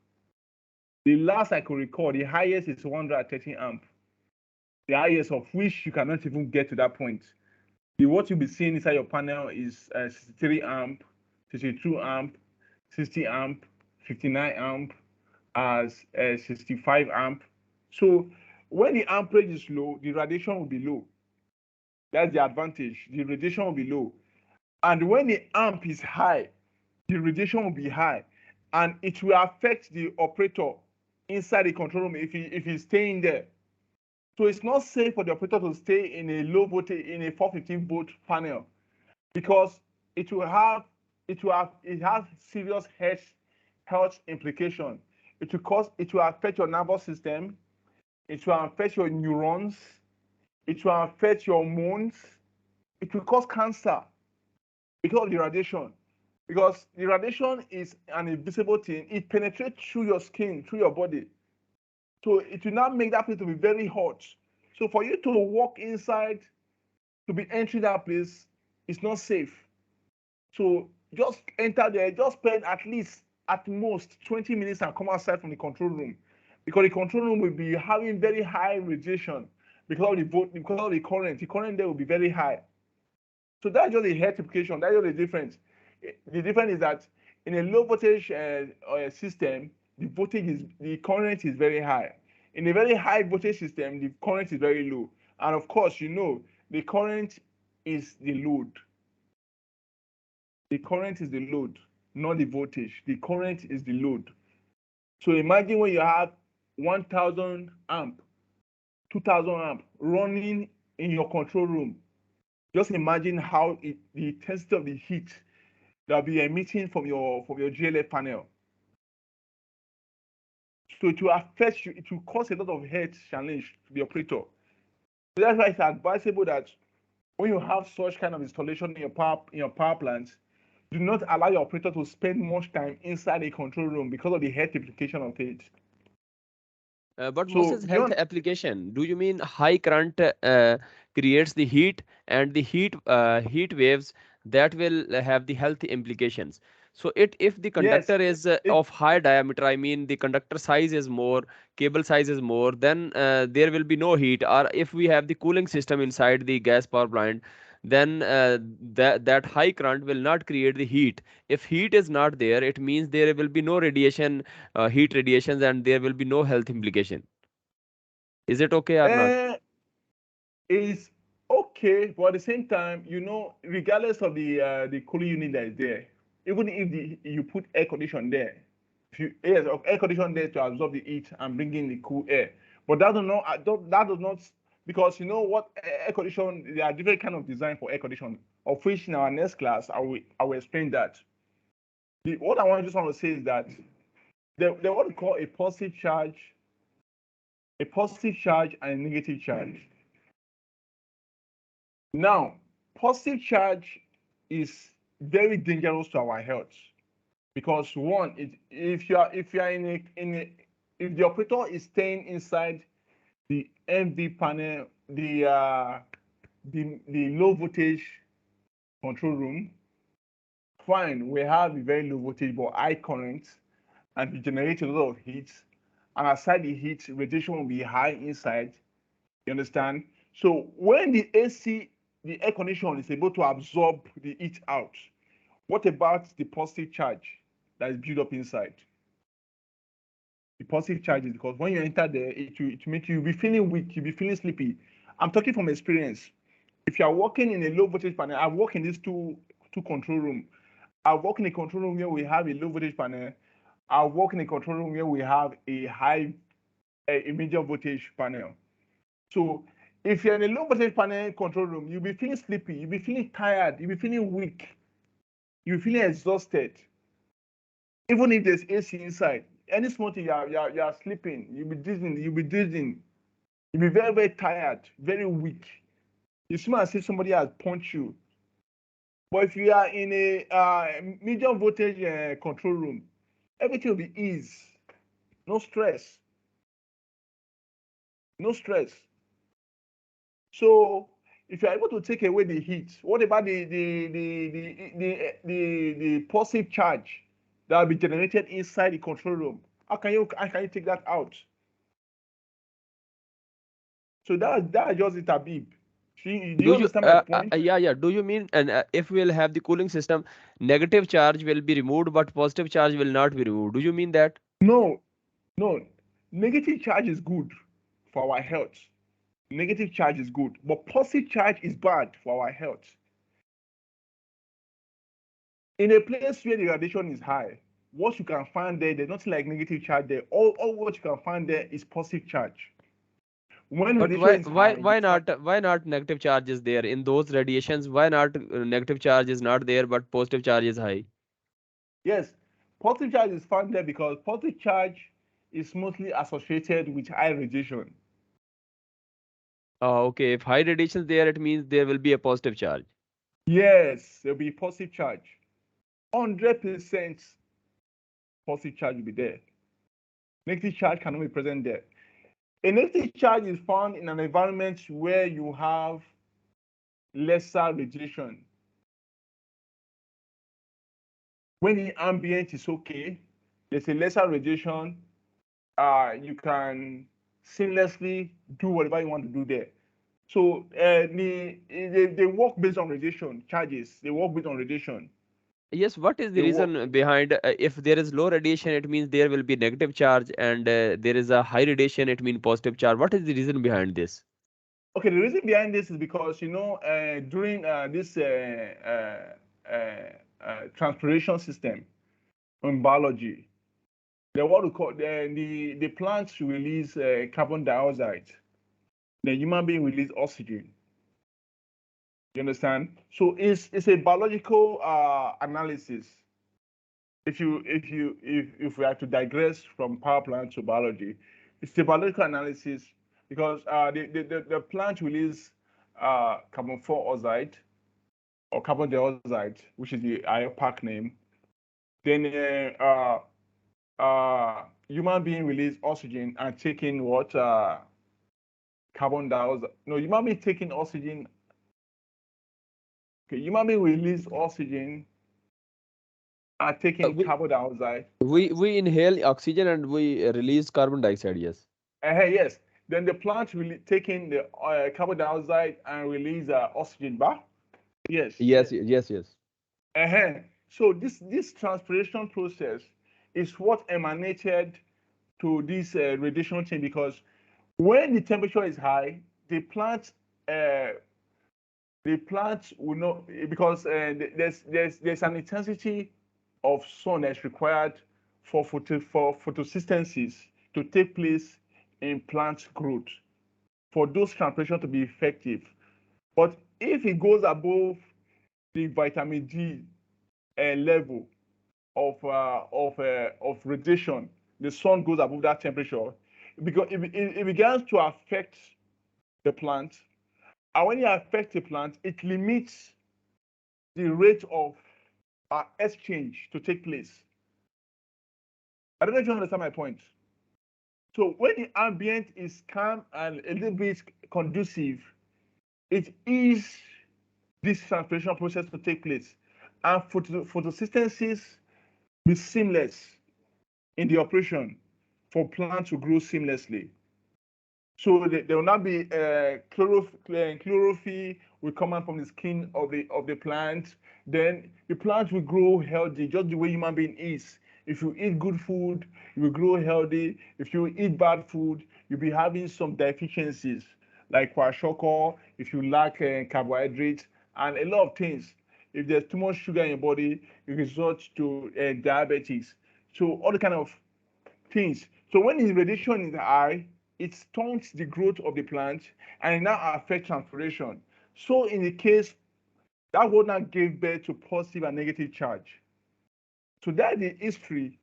The last I could recall, the highest is 113 amp. The highest of which you cannot even get to that point. What you'll be seeing inside your panel is 63 amp, 62 amp, 60 amp, 59 amp, as 65 amp. So when the amperage is low, the radiation will be low. That's the advantage. The radiation will be low. And when the amp is high, the radiation will be high. And it will affect the operator inside the control room if he's staying there. So it's not safe for the operator to stay in a low voltage, in a 415 volt panel, because it has serious health implication. It will affect your nervous system, it will affect your neurons, it will affect your hormones, it will cause cancer because of the radiation. Because the radiation is an invisible thing, it penetrates through your skin, through your body. So it will not make that place to be very hot. So for you to walk inside, to be entering that place, it's not safe. So just enter there, just spend at most 20 minutes and come outside from the control room. Because the control room will be having very high radiation because of the current. The current there will be very high. So that's just the health implication. That's just the difference. The difference is that in a low voltage system, the current is very high. In a very high voltage system, the current is very low. And of course, the current is the load. The current is the load, not the voltage. The current is the load. So imagine when you have 1,000 amp, 2,000 amp running in your control room. Just imagine how the intensity of the heat that will be emitting from your GLF panel. So it will affect you. It will cause a lot of health challenge to the operator. So that's why it's advisable that when you have such kind of installation in your power plant, do not allow your operator to spend much time inside a control room because of the health implication of it. But So Moses, health application, do you mean high current creates the heat, and the heat waves that will have the health implications? So if the yes, conductor is it of high diameter, I mean the conductor size is more, cable size is more, then there will be no heat. Or if we have the cooling system inside the gas power plant, then that high current will not create the heat. If heat is not there, it means there will be no radiation, heat radiations, and there will be no health implication. Is it okay or not? uh, is okay, but at the same time, regardless of the cooling unit that is there, even if you put air condition there, of air condition there to absorb the heat and bring in the cool air, but that does not because you know what air condition, there are different kind of design for air condition, of which in our next class I will explain that. What I just want to say is that they what we call a positive charge and a negative charge. Now, positive charge is very dangerous to our health because one, if you are if the operator is staying inside the MV panel, the low voltage control room, fine, we have a very low voltage but high current, and we generate a lot of heat. And aside the heat, radiation will be high inside. You understand? So when the AC, the air condition is able to absorb the heat out, what about the positive charge that is built up inside? The positive charge is because when you enter there, it will make you be feeling weak, you'll be feeling sleepy. I'm talking from experience. If you are working in a low voltage panel, I work in these two control room. I work in a control room where we have a low voltage panel. I work in a control room where we have a medium voltage panel. So if you're in a low voltage panel control room, you'll be feeling sleepy, you'll be feeling tired, you'll be feeling weak, you'll be feeling exhausted. Even if there's AC inside, any small thing you are sleeping, you'll be dizzying, you'll be very, very tired, very weak. You smell as if somebody has punched you. But if you are in a medium voltage control room, everything will be ease, no stress, no stress. So if you are able to take away the heat, what about the positive charge that will be generated inside the control room? How can you take that out? So that's just it, Habib. Do you Do you understand my point? yeah, do you mean, and if we'll have the cooling system, negative charge will be removed but positive charge will not be removed? Do you mean that? No, no. Negative charge is good for our health. Negative charge is good, but positive charge is bad for our health. In a place where the radiation is high, what you can find there's nothing like negative charge there. All what you can find there is positive charge. When But radiation is high, why not negative charge is there in those radiations? Why not negative charge is not there but positive charge is high? yes, positive charge is found there because positive charge is mostly associated with high radiation. Okay, if high radiation is there, it means there will be a positive charge. Yes, there'll be positive charge. 100% positive charge will be there. Negative charge cannot be present there. A negative charge is found in an environment where you have lesser radiation. When the ambient is okay, there's a lesser radiation, you can seamlessly do whatever you want to do there. So they work based on radiation charges. They work based on radiation. Yes, what is the They work. reason behind if there is low radiation, it means there will be negative charge, and there is a high radiation, it means positive charge. What is the reason behind this? Okay, the reason behind this is because during this transpiration system in biology, what we call the plants release carbon dioxide. The human being release oxygen. You understand? So it's a biological analysis. If we are to digress from power plant to biology, it's a biological analysis because the plant release carbon dioxide or carbon dioxide, which is the IUPAC name. Then human being release oxygen and taking what carbon dioxide. No, human being taking oxygen. Okay, human being release oxygen and Uh, taking we carbon dioxide. we inhale oxygen and we release carbon dioxide. Yes. Yes. Then the plant really taking the carbon dioxide and release oxygen back. Yes, Yes. yes. Yes. Yes. So this transpiration process is what emanated to this radiation chain because when the temperature is high, uh, the plant will not because there's an intensity of sun that's required for photosynthesis to take place in plant growth. for those transpiration to be effective. But if it goes above the vitamin D level of radiation, the sun goes above that temperature, because it begins to affect the plant. And when it affects the plant, it limits the rate of exchange to take place. I don't know if you understand my point. So when the ambient is calm and a little bit conducive, it is this transpiration process to take place. And photosynthesis be seamless in the operation for plant to grow seamlessly. So there will not be chlorophyll will come out from the skin of the plant. Then the plant will grow healthy, just the way human being is. If you eat good food, you will grow healthy. If you eat bad food, you'll be having some deficiencies like kwashiorkor, if you lack carbohydrates and a lot of things. If there's too much sugar in your body, it results to diabetes. So all the kind of things. So when the radiation is high, it stunts the growth of the plant and it now affects transpiration. So in the case, that would not give birth to positive and negative charge. So that's the history.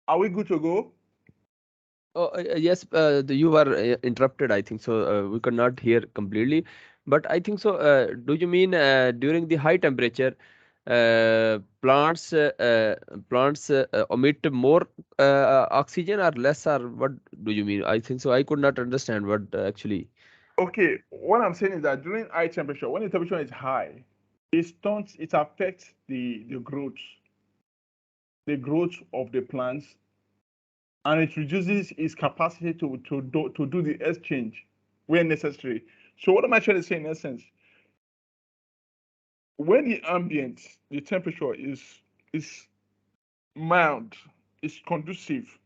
Are we good to go? Oh, yes, you were interrupted, I think so. We could not hear completely, but I think so. Do you mean during the high temperature, plants emit more oxygen or less, or what do you mean? I think so. I could not understand what actually. Okay, what I'm saying is that during high temperature, when the temperature is high, it affects the growth of the plants, and it reduces its capacity to do the exchange where necessary. So what am I trying to say in essence? When the temperature is mild, is conducive,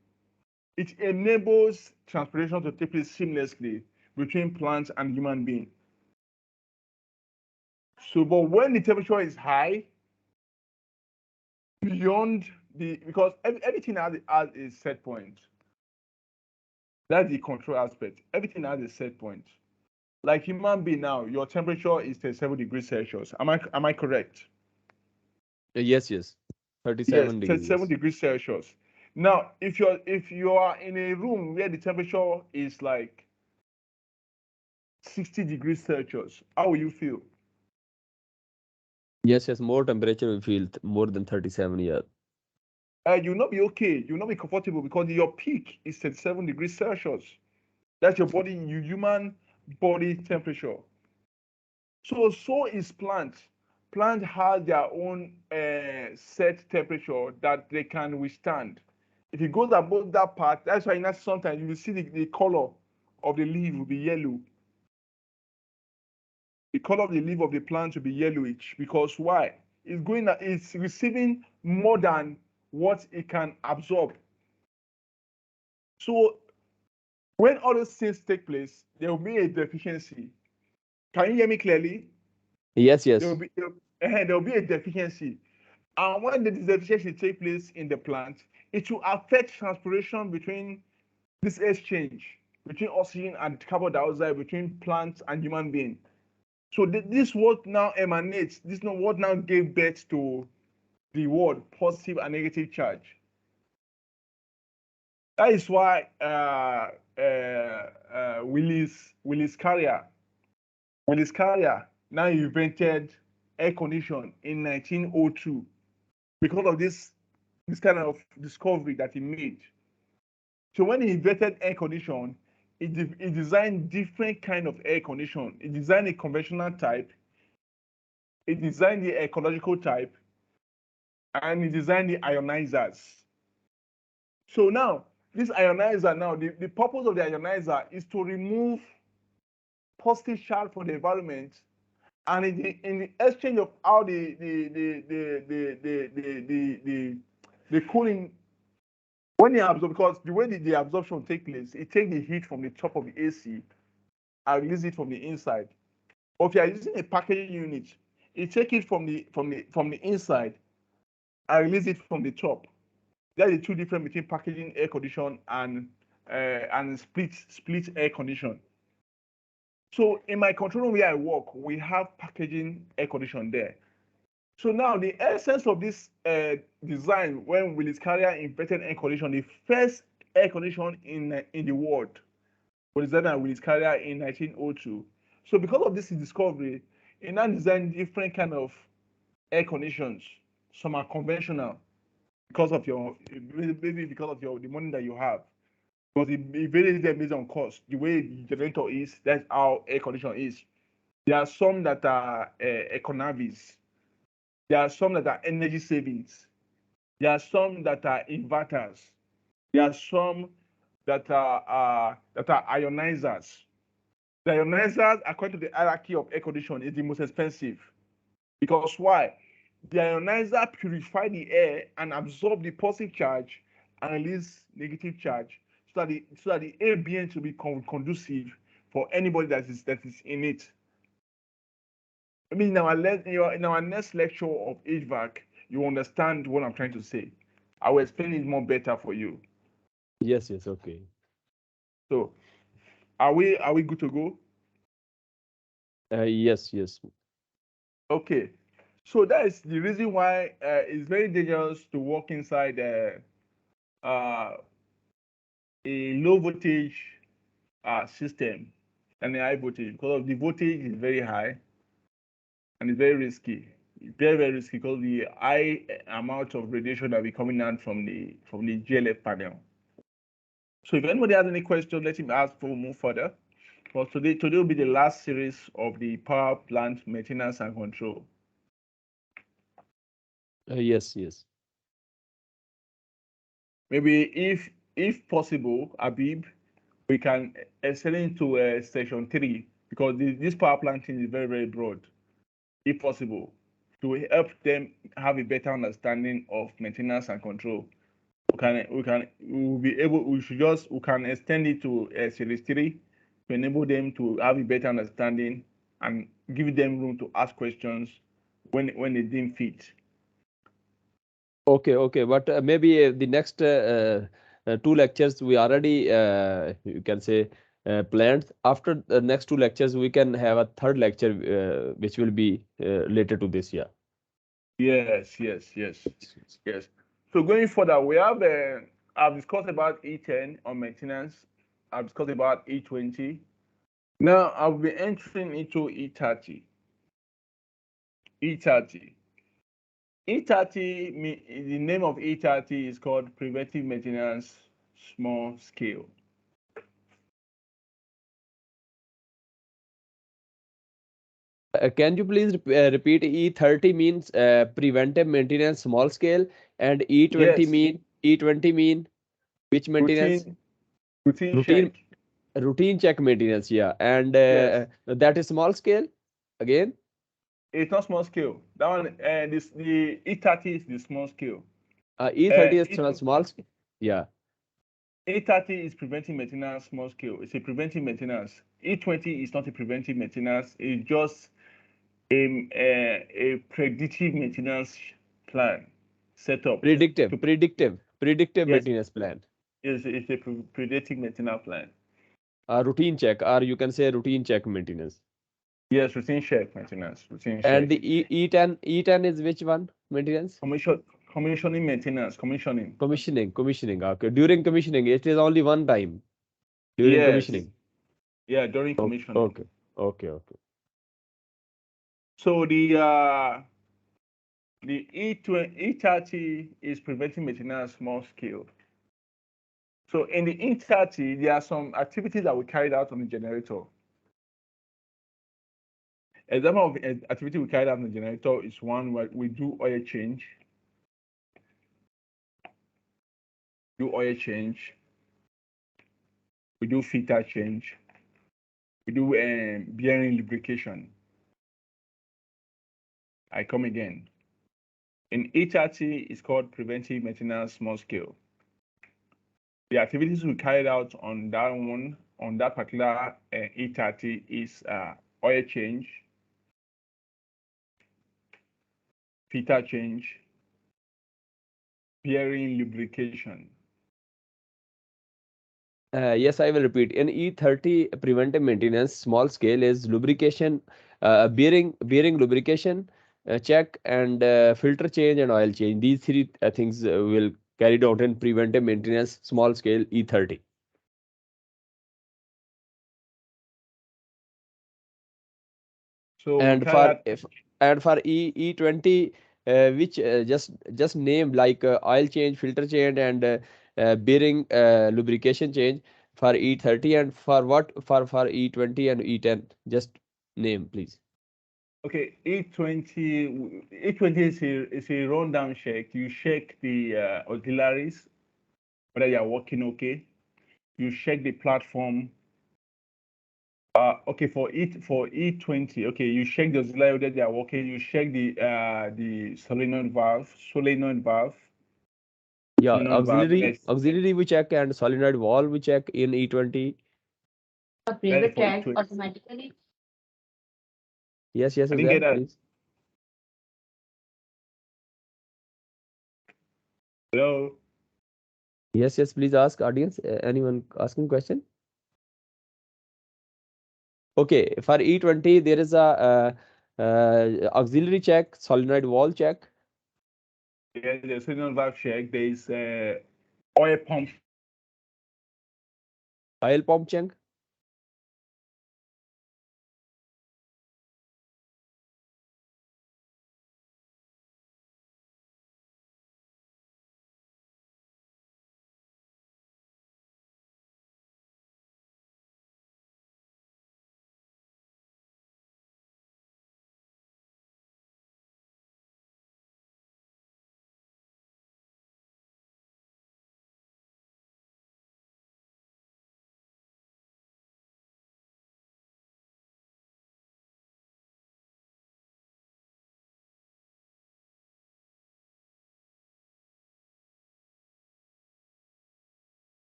it enables transpiration to take place seamlessly between plants and human being. So, but when the temperature is high, beyond because everything has a set point. That's the control aspect. Everything has a set point. Like human being now, your temperature is 37 degrees Celsius. Am I correct? Yes, yes, Yes, 37 degrees. 37 degrees Celsius. Now, if you are in a room where the temperature is like 60 degrees Celsius, how will you feel? Yes, yes, more temperature we feel more than 37 years. You'll not be okay. You'll not be comfortable because your peak is 37 degrees Celsius. That's your human body temperature. So is plant. Plant has their own set temperature that they can withstand. If it goes above that part, that's why sometimes you will see the color of the leaf will be yellow. The color of the leaf of the plant will be yellowish because why? It's receiving more than what it can absorb. So when all those things take place, there will be a deficiency. Can you hear me clearly? Yes, There will yes. be there will be a deficiency. And when the deficiency takes place in the plant, it will affect transpiration between this exchange between oxygen and carbon dioxide between plants and human being. So this what now emanates, this is what now gave birth to the word positive and negative charge. That is why Willis Carrier now invented air condition in 1902 because of this kind of discovery that he made. So when he invented air condition, he designed different kind of air condition. He designed a conventional type, he designed the ecological type, and he designed the ionizers. So now, this ionizer now, the purpose of the ionizer is to remove positive charge from the environment, and in the exchange of how the cooling, when you absorb, because the way the absorption take place, it take the heat from the top of the AC and release it from the inside. Or if you are using a packaging unit, it take it from the inside and release it from the top. That's the two difference between packaging air condition and split air condition. So in my control room where I work, we have packaging air condition there. So now the essence of this design when Willis Carrier invented air condition, the first air condition in the world was designed by Willis Carrier in 1902. So because of this discovery, he now designed different kind of air conditions. Some are conventional because of your maybe because of the money that you have. Because it varies them based on cost. The way the generator is, that's how air conditioner is. There are some that are econavis. There are some that are energy savings. There are some that are inverters. There are some that are ionizers. The ionizers, according to the hierarchy of air conditioning, is the most expensive. Because why? The ionizer purify the air and absorb the positive charge and release negative charge so that the ambient will be conducive for anybody that is in it. I mean, in our next lecture of HVAC, you understand what I'm trying to say. I will explain it more better for you. Yes, yes, okay. So, are we good to go? Yes, yes. Okay. So that is the reason why it's very dangerous to work inside a low voltage system than a high voltage because the voltage is very high and it's very risky. Very, very risky because the high amount of radiation that will be coming out from the GLF panel. So if anybody has any question, let him ask before we move further. But today will be the last series of the power plant maintenance and control. Yes, yes. Maybe if possible, Abib, we can extend into section 3 because this power plant thing is very, very broad, if possible, to help them have a better understanding of maintenance and control. We can extend it to series 3 to enable them to have a better understanding and give them room to ask questions when they deem fit. Okay, okay. But maybe the next two lectures we already you can say planned. After the next two lectures, we can have a third lecture which will be related to this year. Yes, yes, yes, yes. So going further, we have I've discussed about E10 on maintenance. I've discussed about E20. Now I'll be entering into E30. E30. E30, the name of E30 is called preventive maintenance small scale. Can you please repeat? E30 means preventive maintenance small scale, and E20 Yes, mean which maintenance? routine routine Routine check. routine check maintenance. Yeah, and Yes, that is small scale again. it's not small scale. That one, the E30 is the small scale. E30 is E small scale. Yeah. E30 is preventive maintenance small scale. It's a preventive maintenance. E20 is not a preventive maintenance. It's just a predictive maintenance plan set up to Predictive yes, maintenance plan. it's a predictive maintenance plan. Routine check, or you can say routine check maintenance. Yes, routine check maintenance, routine And check. the E10 is which one maintenance? Commissioning maintenance, commissioning. Commissioning. Okay. During commissioning, it is only one time during Yes, commissioning. yeah, during Okay. commissioning. Okay. Okay. Okay. So the E30 is preventive maintenance small scale. So in the E30, there are some activities that we carried out on the generator. Example of activity we carried out on the generator is one where we do oil change. We do filter change. We do bearing lubrication. I come again. In E30, it's called preventive maintenance small scale. The activities we carried out on that particular E30 is oil change, filter change, bearing lubrication. Yes, I will repeat. In E30 preventive maintenance, small scale is lubrication, bearing lubrication check, and filter change and oil change. These three things will carried out in preventive maintenance, small scale E30. So we And carry for out if and for E20, which just name like oil change, filter change, and bearing lubrication change for E30, and for what for E20 and E10, just name please. okay, E20 is a rundown check. You check the auxiliaries, whether they are working okay. You check the platform. Okay, for E20, okay, you check the auxiliary whether they are working. You check the Yeah, solenoid valve. Yes, auxiliary we check, and solenoid valve we check in E20. that is for E20. Automatically. Yes, yes, I didn't get Uzair, that. please. Hello. Yes, yes, please ask audience. Anyone asking question? Okay, for E20 there is a auxiliary check, solenoid valve check, Yeah, the solenoid valve check. There is oil pump. oil pump check.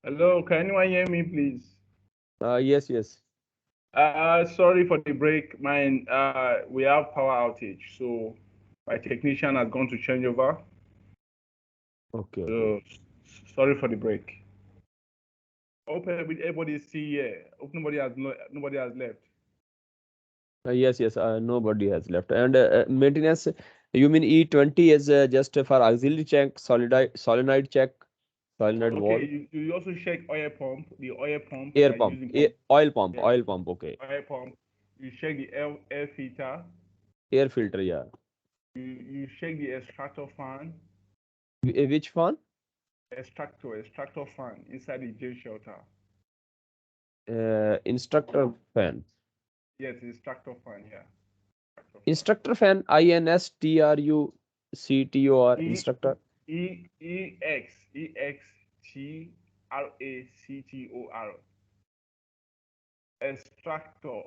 Hello, can anyone hear me, please? Yes, yes. Sorry for the break. We have power outage, so my technician has gone to change over. Okay, okay. So sorry for the break. Hope everybody is still here. Hope nobody has left. Yes, yes. Nobody has left. And maintenance, you mean E20 is just for auxiliary check, solenoid check, solenoid Okay, valve, you also check oil pump, the oil pump air that is pump, using for oil pump, yes, oil pump. Okay, oil pump. You check the air filter. air filter. Yeah. You check the extractor fan, Which fan? extractor fan inside the jail shelter. Instructor fan. Yes, extractor fan. Yeah, extractor fan. Instructor fan. INSTRUCTOR. E Instructor. EXTRACTOR. Extractor.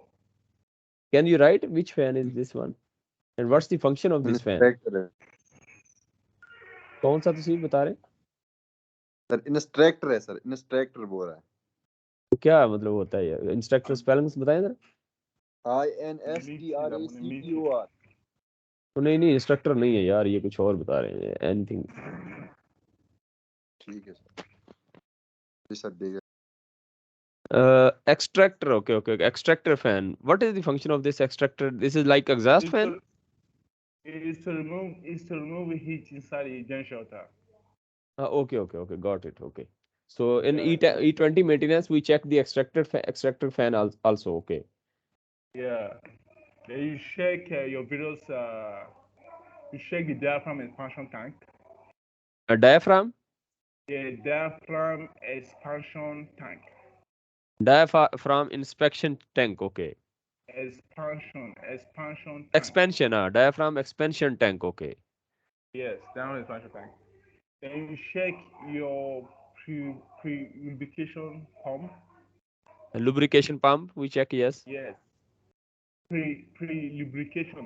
Can you write which fan is this one? And what's the function of this fan? Instructor. कौन सा तुसी बता रहे? Sir instructor है sir instructor बोल रहा है क्या मतलब होता है ये इंस्ट्रक्टर स्पेलिंग्स बताएं जरा। INSTRACTOR। तो नहीं इंस्ट्रक्टर नहीं है यार, ये कुछ और बता रहे हैं एनीथिंग। ठीक है सर, जी सर दीजिए। Extractor, okay, extractor fan. What is the function of this extractor? This is like exhaust Is fan. to, is to remove heat inside the gen shelter. Okay, got it. Okay. So in Yeah, E20 maintenance, we check the extractor fan also. Okay. yeah. Then you check your videos. You check the diaphragm expansion tank. A diaphragm. Yeah, diaphragm expansion tank. Diaphragm inspection tank. Okay. Expansion tank. Expansion. Diaphragm expansion tank. Okay. Yes, diaphragm expansion tank. Then you check your pre lubrication pump. A lubrication pump. We check. Yes. Yes, pre lubrication.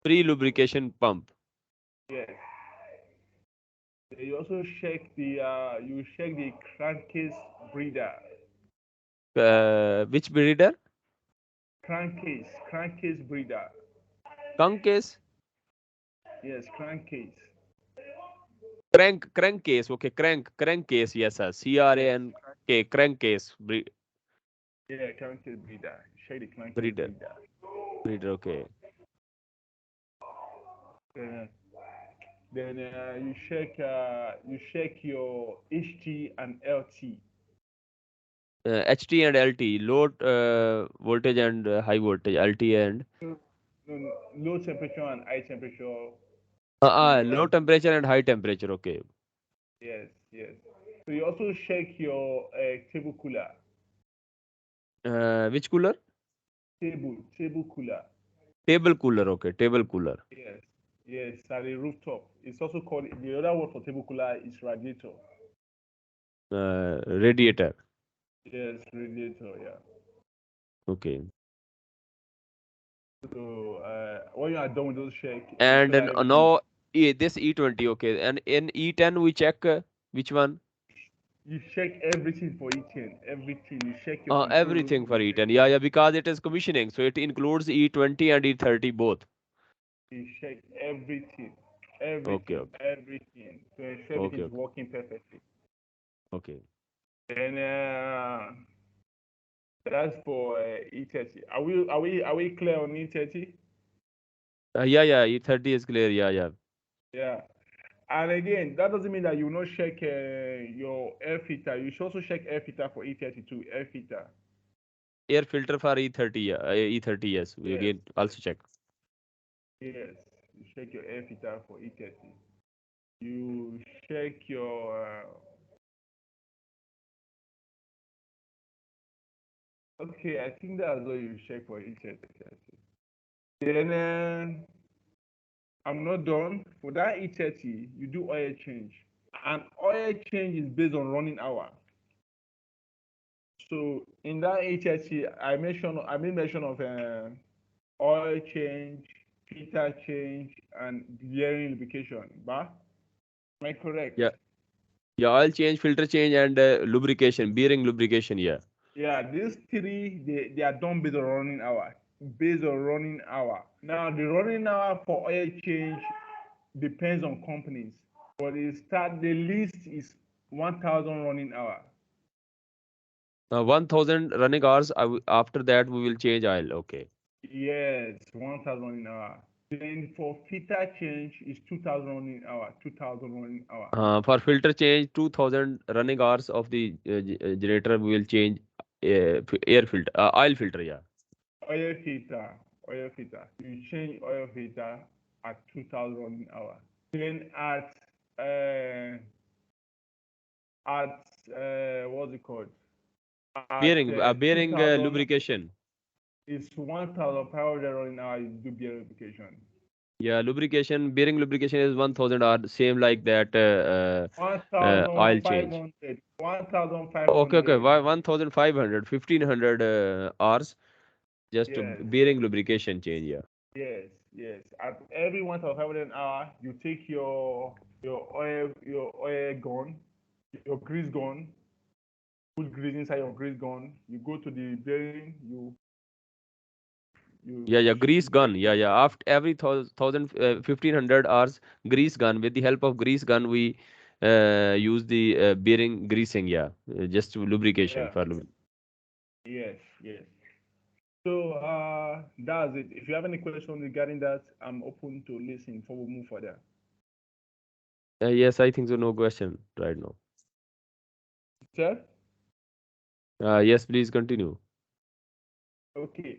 Pre-lubrication pump. Yes. You also check the crankcase breather. Which breeder? Crankcase breather. Crankcase. Yes, crankcase. Crankcase. Okay. Crankcase. Yes, sir. Yes, CRANK crankcase yeah, crankcase breather. Check the crankcase breeder. breather. Breeder. Okay. Uh, then you check your HT and LT. HT and LT, low voltage and high voltage, LT and No, no, low temperature and high temperature. low temperature and high temperature. Okay. Yes, yes. So you also check your table cooler. Which cooler? Table cooler. Table cooler. Okay. Table cooler. Yes, yes, at the rooftop. It's also called, the other word for table cooler is radiator. Radiator. Yes, radiator, yeah. Okay. So when you are done with those check, make And sure then that now this E20. Okay. And in E10 we check which one? you check everything for E10, everything. You check your control room. Everything for E10. Yeah, because it is commissioning, so it includes E20 and E30 both. You check everything, Okay. everything, Okay. everything to ensure everything Okay. is Okay. working perfectly. Okay. And that's for E30. Are we clear on E30? Yeah. E30 is clear. Yeah. Yeah. And again, that doesn't mean that you will not check your air filter. You should also check air filter for E32, air filter. Air filter for E30. Yeah. E30. Yes. We Yes, again also check. yes. You check your air filter for E30. You check your. Okay, I think that's what you check for E30. Then I'm not done. For that E30, you do oil change. And oil change is based on running hour. So in that E30, I made mention of oil change, filter change, and bearing lubrication. But am I correct? Yeah. Yeah. Oil change, filter change, and lubrication, bearing lubrication. Yeah. Yeah, these three they are done based on running hour. Based on running hour. Now the running hour for oil change depends on companies, but the list is 1,000 running hour. 1000 running hours. After that, we will change oil. Okay. Yes, 1,000 running hour. Then for filter change is 2,000 running hour. 2,000 running hour. For filter change, 2000 running hours of the generator, we will change air filter, oil filter. Yeah. Oil filter, oil filter. You change oil filter at 2,000 running hour. Then what's it called? At Bearing 2,000 lubrication. is 1,500 running hour. You do beer lubrication. Yeah, lubrication, bearing lubrication is 1000 hour, same like that oil change. 1,500. Okay. 1,500. Why 1500, 1500 hours just to Yes. bearing lubrication change. Yeah. Yes, yes. At every 1,500 hour, you take your oil gun, your grease gun, put grease inside your grease gun. You go to the bearing, Yeah, you yeah, switch grease it back. gun. Yeah, yeah. After every 1500 hours, grease gun. With the help of grease gun, we use the bearing greasing. Yeah, just lubrication Yeah. for lubrication. Yes. Yes. So that's it. If you have any questions regarding that, I'm open to listen before we move further. Yes, I think so. No question right now. Sir? Yes, please continue. Okay.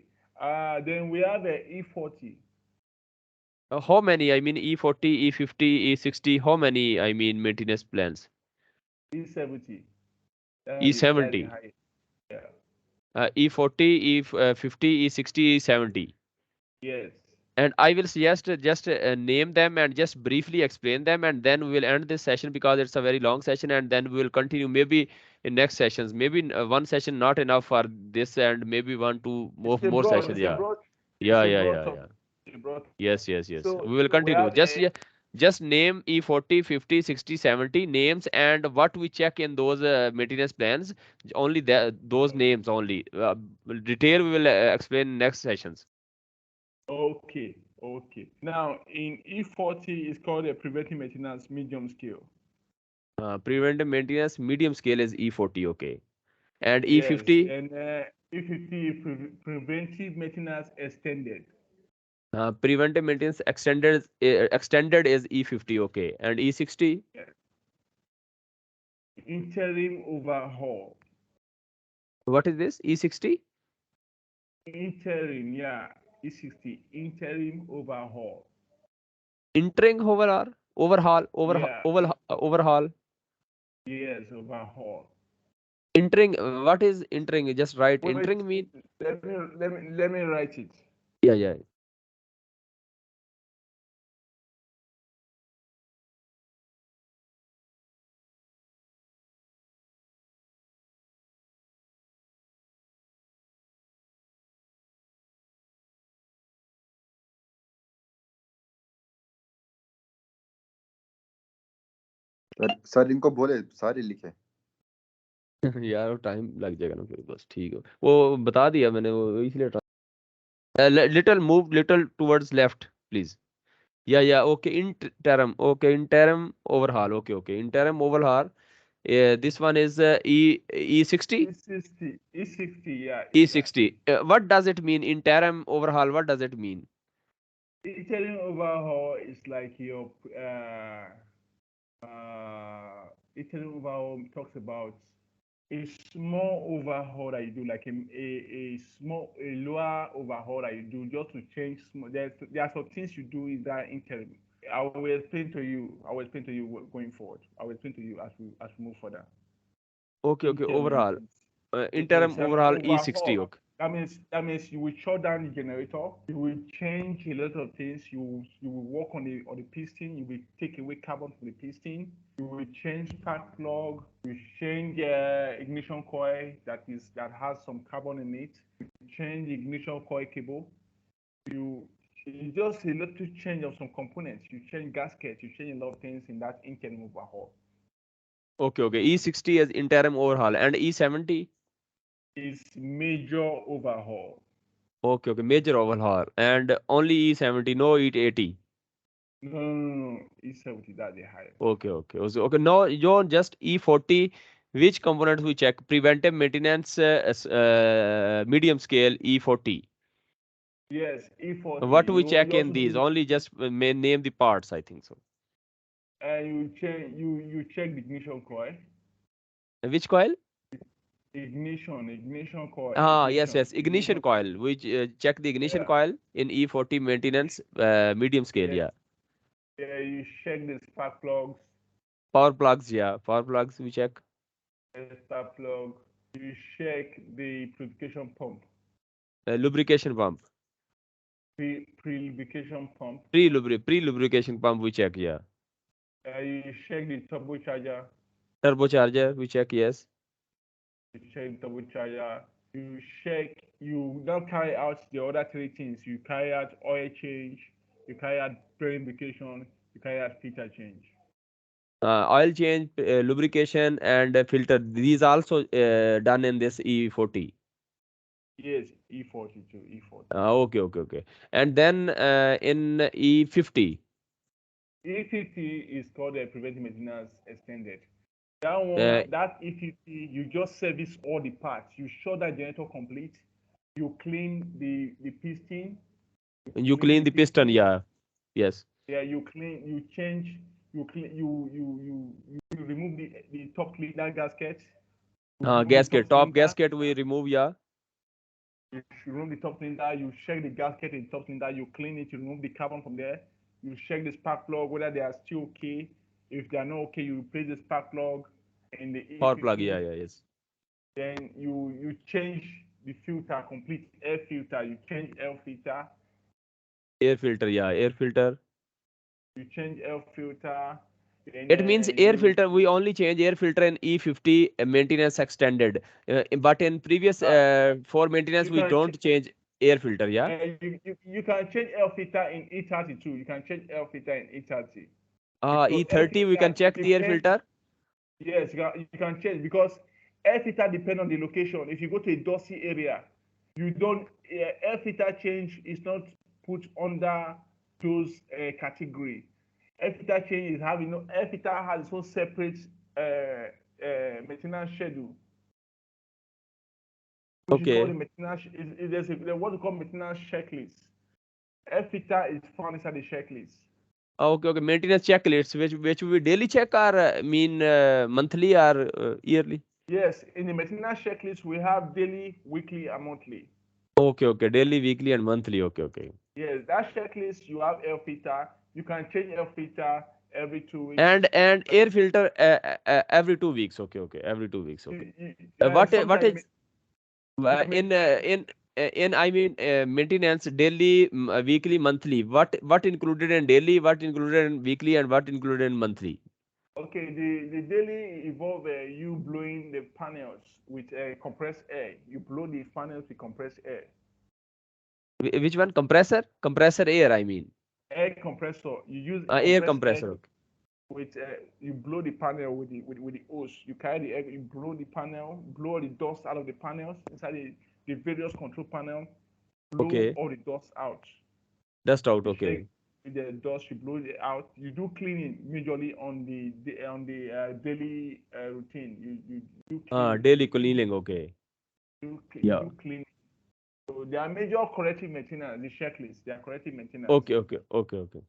Then we have a E40, How many? I mean, E40, E50, E60. How many? I mean, maintenance plans. E70. That's the E70, highest. Yeah. E40, E50, E60, E70. Yes. And I will suggest just name them and just briefly explain them, and then we will end this session because it's a very long session, and then we will continue maybe in next sessions. Maybe one session not enough for this, and maybe one, two more sessions. Yeah, It's yeah, a yeah, broad yeah, topic. yeah. It's a broad topic. Yes, yes, yes. So We will we continue. have Just a yeah, just name E40, 50, 60, 70 names and what we check in those maintenance plans. Only those names only. Detail we will explain next sessions. okay, okay. Now in E40 is called a preventive maintenance medium scale. Preventive maintenance medium scale is E40. Okay. And Yes, E50, and E50 is preventive maintenance extended. preventive maintenance extended is E50. Okay. And E60, Yes. Interim overhaul. what is this? E60, Interim, yeah. E60 interim overhaul. interim Yeah. overhaul. Yes, overhaul. Entering, what is entering? Just write Wait, entering mean. let me write it. Yeah, yeah. Sir इनको बोले सारे लिखे। यार वो time लग जाएगा ना फिर बस ठीक है वो बता दिया मैंने वो इसलिए little move little towards left please या okay interim okay interim overhaul okay interim overhaul this one is E60 E60, yeah, yeah. E60 what does it mean interim overhaul what does it mean Interim overhaul is like your interim overhaul talks about a small overhaul that you do, like a small, a lower overhaul that you do just to change small. There are some things you do in that interim. I will explain to you. I will explain to you going forward. I will explain to you as we move further. okay Interim overhaul is interim an overhaul E60 overhaul. okay That means you will shut down the generator. You will change a lot of things. You will work on the piston. You will take away carbon from the piston. You will change spark plug. You change ignition coil that has some carbon in it. You change the ignition coil cable. You it's just a little change of some components. You change gaskets. You change a lot of things in that internal overhaul. okay E60 is interim overhaul and E70 It's major overhaul. okay major overhaul and only E70 no E80 No. E70, that's the highest. Okay. Now you just E40. Which components we check? Preventive maintenance, medium scale E40. Yes, E40. What we check You in also these? do, Only just may name the parts. I think so. you check the ignition coil. Which coil? Ignition coil, Yes, yes. Ignition ignition. coil. We check the ignition Yeah, coil in E40 maintenance, medium scale. yes. Yeah. Yeah, you check the spark plugs, Power plugs. Yeah. Power plugs. We check. spark plug. You check the purification pump, Lubrication pump. pre-lubrication pump. Pre lubrication pump. We check. Yeah. You check the turbocharger. Turbocharger. We check. Yes. You check the turbocharger. You check. You now carry out the other three things. You carry out oil change. You carry out bearing lubrication. You carry out filter change. Oil change, lubrication, and filter. These also done in this E40. Yes, E42, E40. Okay, okay, okay. And then in E50. E50 is called a preventive maintenance extended. That Uh, one, that E50, you just service all the parts. You show that generator complete. You clean the piston. you Clean clean the the piston, piston. yeah. Yes. Yeah, you clean. You change. You clean. You remove the top cleaner gasket. You remove the Gasket, top top cylinder. gasket we remove, yeah. You remove the top cylinder. You check the gasket in the top cylinder. You clean it. You remove the carbon from there. You check the spark plug whether they are still okay. If they are not okay, you replace the spark plug in the Power plug, yeah, E50. yeah, yes. Then you change the filter, complete air filter. You change air filter. Air filter, yeah, air filter. You change air filter. And It means then air you filter, we only change air filter in E50 maintenance extended. But in previous uh, for maintenance, you we can don't change air filter, yeah. you can change air filter in E32. You can change air filter in E30 because air E30, we can filter check the air depends. filter. Yes, you can change because air filter depend on the location. If you go to a dusty area, you don't air filter change is not put under those category. Air filter change is having no air filter has its own separate maintenance schedule, which is called the Okay. maintenance. There's what we call maintenance checklist. Air filter is found inside the checklist. Okay, okay. Maintenance checklist, which we daily check or mean monthly or yearly. Yes, in the maintenance checklist we have daily, weekly, and monthly. Okay, okay. Daily, weekly, and monthly. Okay, okay. Yes, that checklist you have air filter. You can change air filter every 2 weeks. And air filter every 2 weeks. Okay, okay. Every 2 weeks. Okay. What Sometimes is in I mean maintenance daily, weekly, monthly. What included in daily? What included in weekly? And what included in monthly? okay, the daily involve you blowing the panels with compressed air. You blow the panels with compressed air. Which one? Compressor? Compressor air, I mean. Air compressor. You use Air compressed air compressor. Okay. with you blow the panel with the hose. You carry the air, you blow the panel, blow the dust out of the panels inside the various control panel, blow Okay. all the dust out. Dust out. You shake Okay. the dust, you blow it out. You do cleaning majorly on the daily routine. You do cleaning. Daily cleaning. Okay. You Yeah. do cleaning. So there are major corrective maintenance. The checklist. They are corrective maintenance, Okay. Okay. Okay. Okay.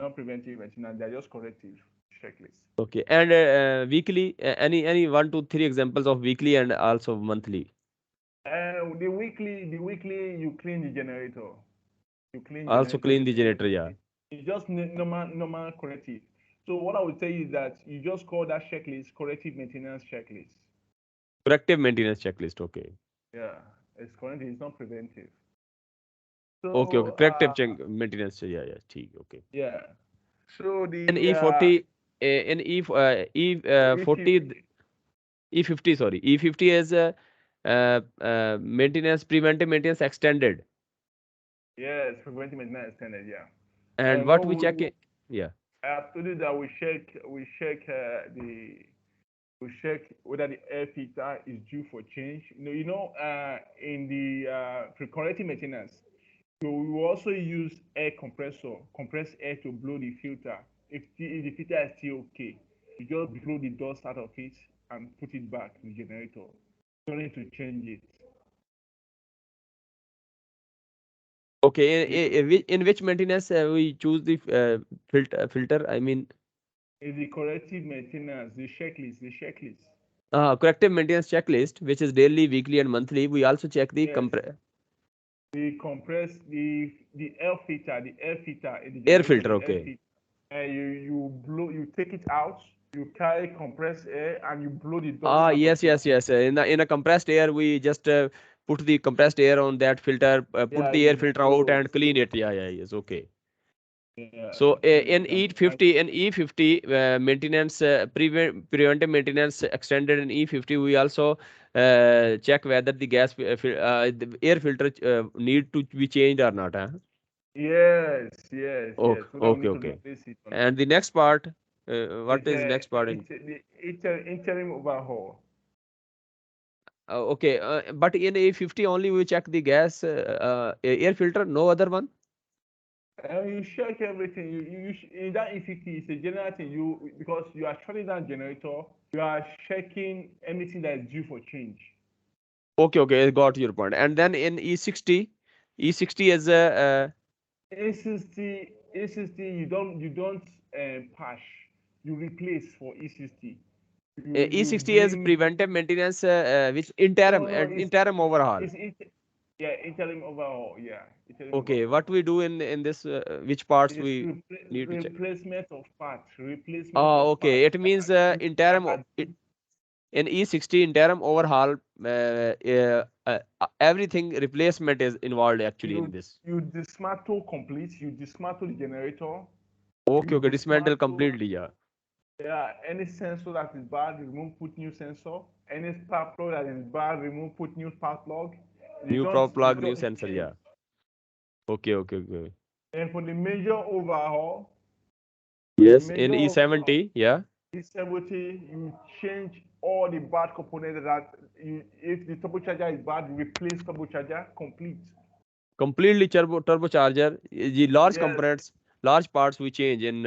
not preventive maintenance. They are just corrective checklist. Okay. And weekly, any one, two, three examples of weekly and also monthly. The weekly you clean the generator. You clean Also generator. clean the generator. Yeah. It's just normal corrective. So what I would say is that you just call that checklist corrective maintenance checklist. Corrective maintenance checklist. Okay. Yeah, it's corrective. It's not preventive. Okay. Okay. So Corrective maintenance. Yeah. Yeah. ठीक, okay. yeah. So In the E40, in E40, E50, E50. Sorry, E50 is maintenance, preventive maintenance extended. yes, preventive maintenance extended. Yeah. And what Well, we check it? Yeah. after that we check whether the air filter is due for change. In the corrective maintenance, so we will also use air compressor, compress air to blow the filter. If the filter is still okay, you just blow the dust out of it and put it back in the generator. You don't need to change it. Okay. The, In which maintenance we choose the filter? I mean, is the corrective maintenance, the checklist. corrective maintenance checklist, which is daily, weekly, and monthly. We also check the Yes, the compress the air filter in the air generator, filter. the air Okay. filter, and you take it out. You carry compressed air and you blow the dust out of Yes, it. yes, yes. In a compressed air, we just put the compressed air on that filter, put Yeah, the air you filter out blow. and clean it. Yeah, yeah, yes. Okay. Yeah, So in the maintenance. E50 maintenance, preventive maintenance extended in E50, we also check whether the the air filter need to be changed or not. Huh? Yes, yes, yes. Okay, Whether we okay, need to okay. replace it or not. And the next part. What is next part in? It's an interim overhaul. Okay, but in A50 only we check the gas air filter, no other one. You check everything. In that ECT, it's a general thing. Because you are shutting down generator, you are checking anything that is due for change. Okay, okay, I got your point. And then in E60, E60 is A60, you don't patch, you replace for E60. You E60 is bring preventive maintenance, which no no interim overhaul. it's yeah, interim overhaul, yeah, interim Okay, overhaul. what we do in this, which parts It's we need to check? replacement of parts, replacement Oh, of okay. parts It that means that are due. in E60 interim overhaul, everything replacement is involved actually in You this. you dismantle the generator, Okay, you okay, dismantle dismantle completely, yeah. yeah, any sensor that is bad, remove, put new sensor. Any spark plug that is bad, remove, put new spark plug. New prop plug, new You sensor, change. yeah. Okay, okay, okay. And for the Yes, in major overhaul, E70, yeah. E70, you change all the bad components if the turbocharger is bad, replace turbocharger complete. Completely turbocharger, the large Yes, components, large parts we change in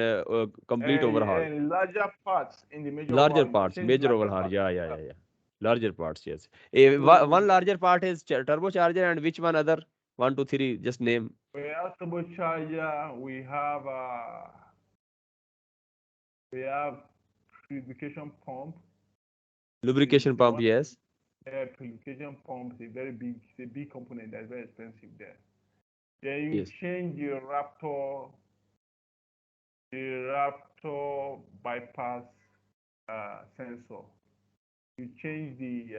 complete overhaul. and larger parts in the major Larger overhaul, you parts, change major larger overhaul, parts. yeah, yeah, Yeah. yeah, yeah. Larger parts, yes. So One larger part is turbocharger, and which one other? One, two, three, just name. we have turbocharger, we have purification pump. Lubrication The pump, one yes. purification pump is it's a big component that's very expensive there. Then you Yes. change the Raptor bypass sensor. You change the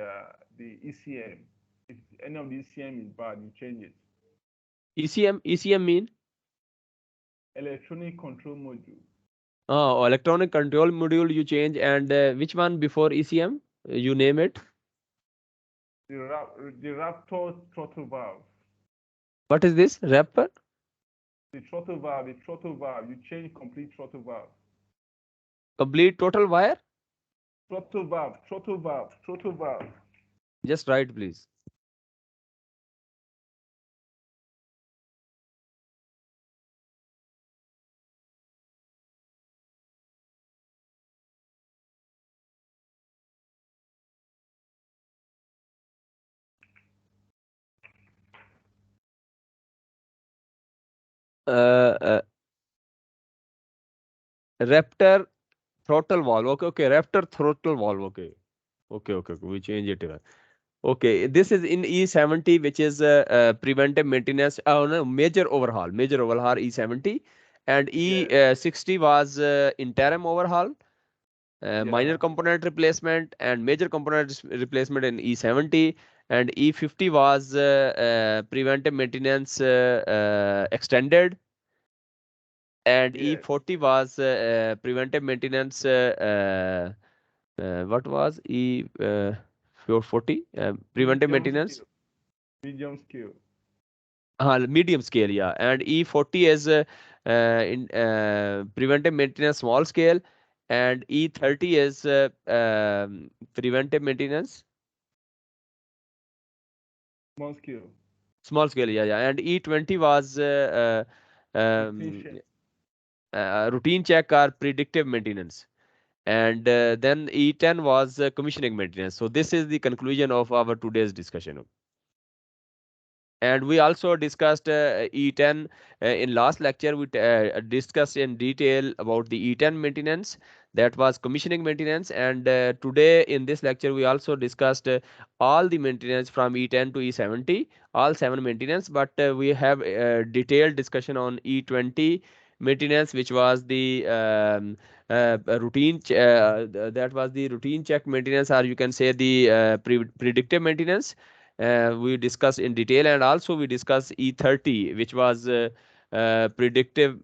ECM. If any of the ECM is bad, you change it. ECM mean? Electronic control module. Oh, electronic control module you change, and which one before ECM? You name it. The Raptor throttle valve. What is this? Rapper? The throttle valve. You change complete throttle valve. Complete total wire? Throttle valve. Just write, please. Uh, Raptor throttle valve. Okay, okay. Raptor throttle valve. Okay. Okay, okay, okay. We change it here. Okay, this is in E70, which is preventive maintenance. Oh no, major overhaul E70, and Yes. E60 was interim overhaul, Yeah. minor component replacement, and major component replacement in E70, and E50 was preventive maintenance extended, and Yes. E40 was preventive maintenance. What was E40? Preventive Medium maintenance. scale. Medium scale. Medium scale, yeah. And E40 is in preventive maintenance small scale, and E30 is preventive maintenance Small scale. small scale, yeah, yeah. And E20 was Routine um, check. routine check or predictive maintenance. And then E10 was commissioning maintenance. So this is the conclusion of our today's discussion. And we also discussed E10 in last lecture. We discussed in detail about the E10 maintenance, that was commissioning maintenance. And today in this lecture we also discussed all the maintenance from E10 to E70, all 7 maintenance. But we have a detailed discussion on E20 maintenance, which was the that was the routine check maintenance, or you can say the predictive maintenance. We discussed in detail, and also we discussed E30, which was preventive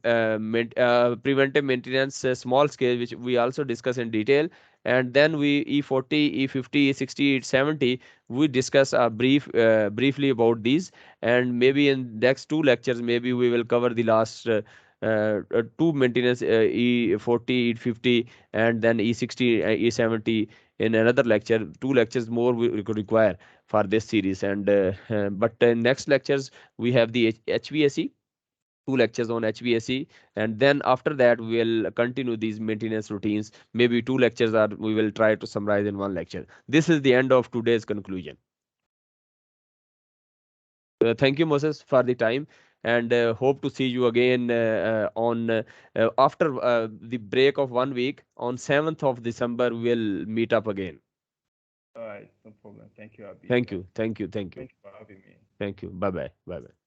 maintenance small scale, which we also discussed in detail. And then we E40, E50, E60, E70, we discuss briefly about these. And maybe in next 2 lectures, maybe we will cover the last two maintenance, E40, E50, and then E60, E70 in another lecture. Two lectures more we could require for this series. And but next lectures we have the HVAC, two lectures on HVAC, and then after that we will continue these maintenance routines. Maybe two lectures are we will try to summarize in one lecture. This is the end of today's conclusion. Thank you, Moses, for the time, and hope to see you again on after the break of 1 week on 7th of December. We'll meet up again. All right, no problem. Thank you, Abi. Thank you, thank you, thank you, Thank you for having me. thank you. Bye bye, bye bye.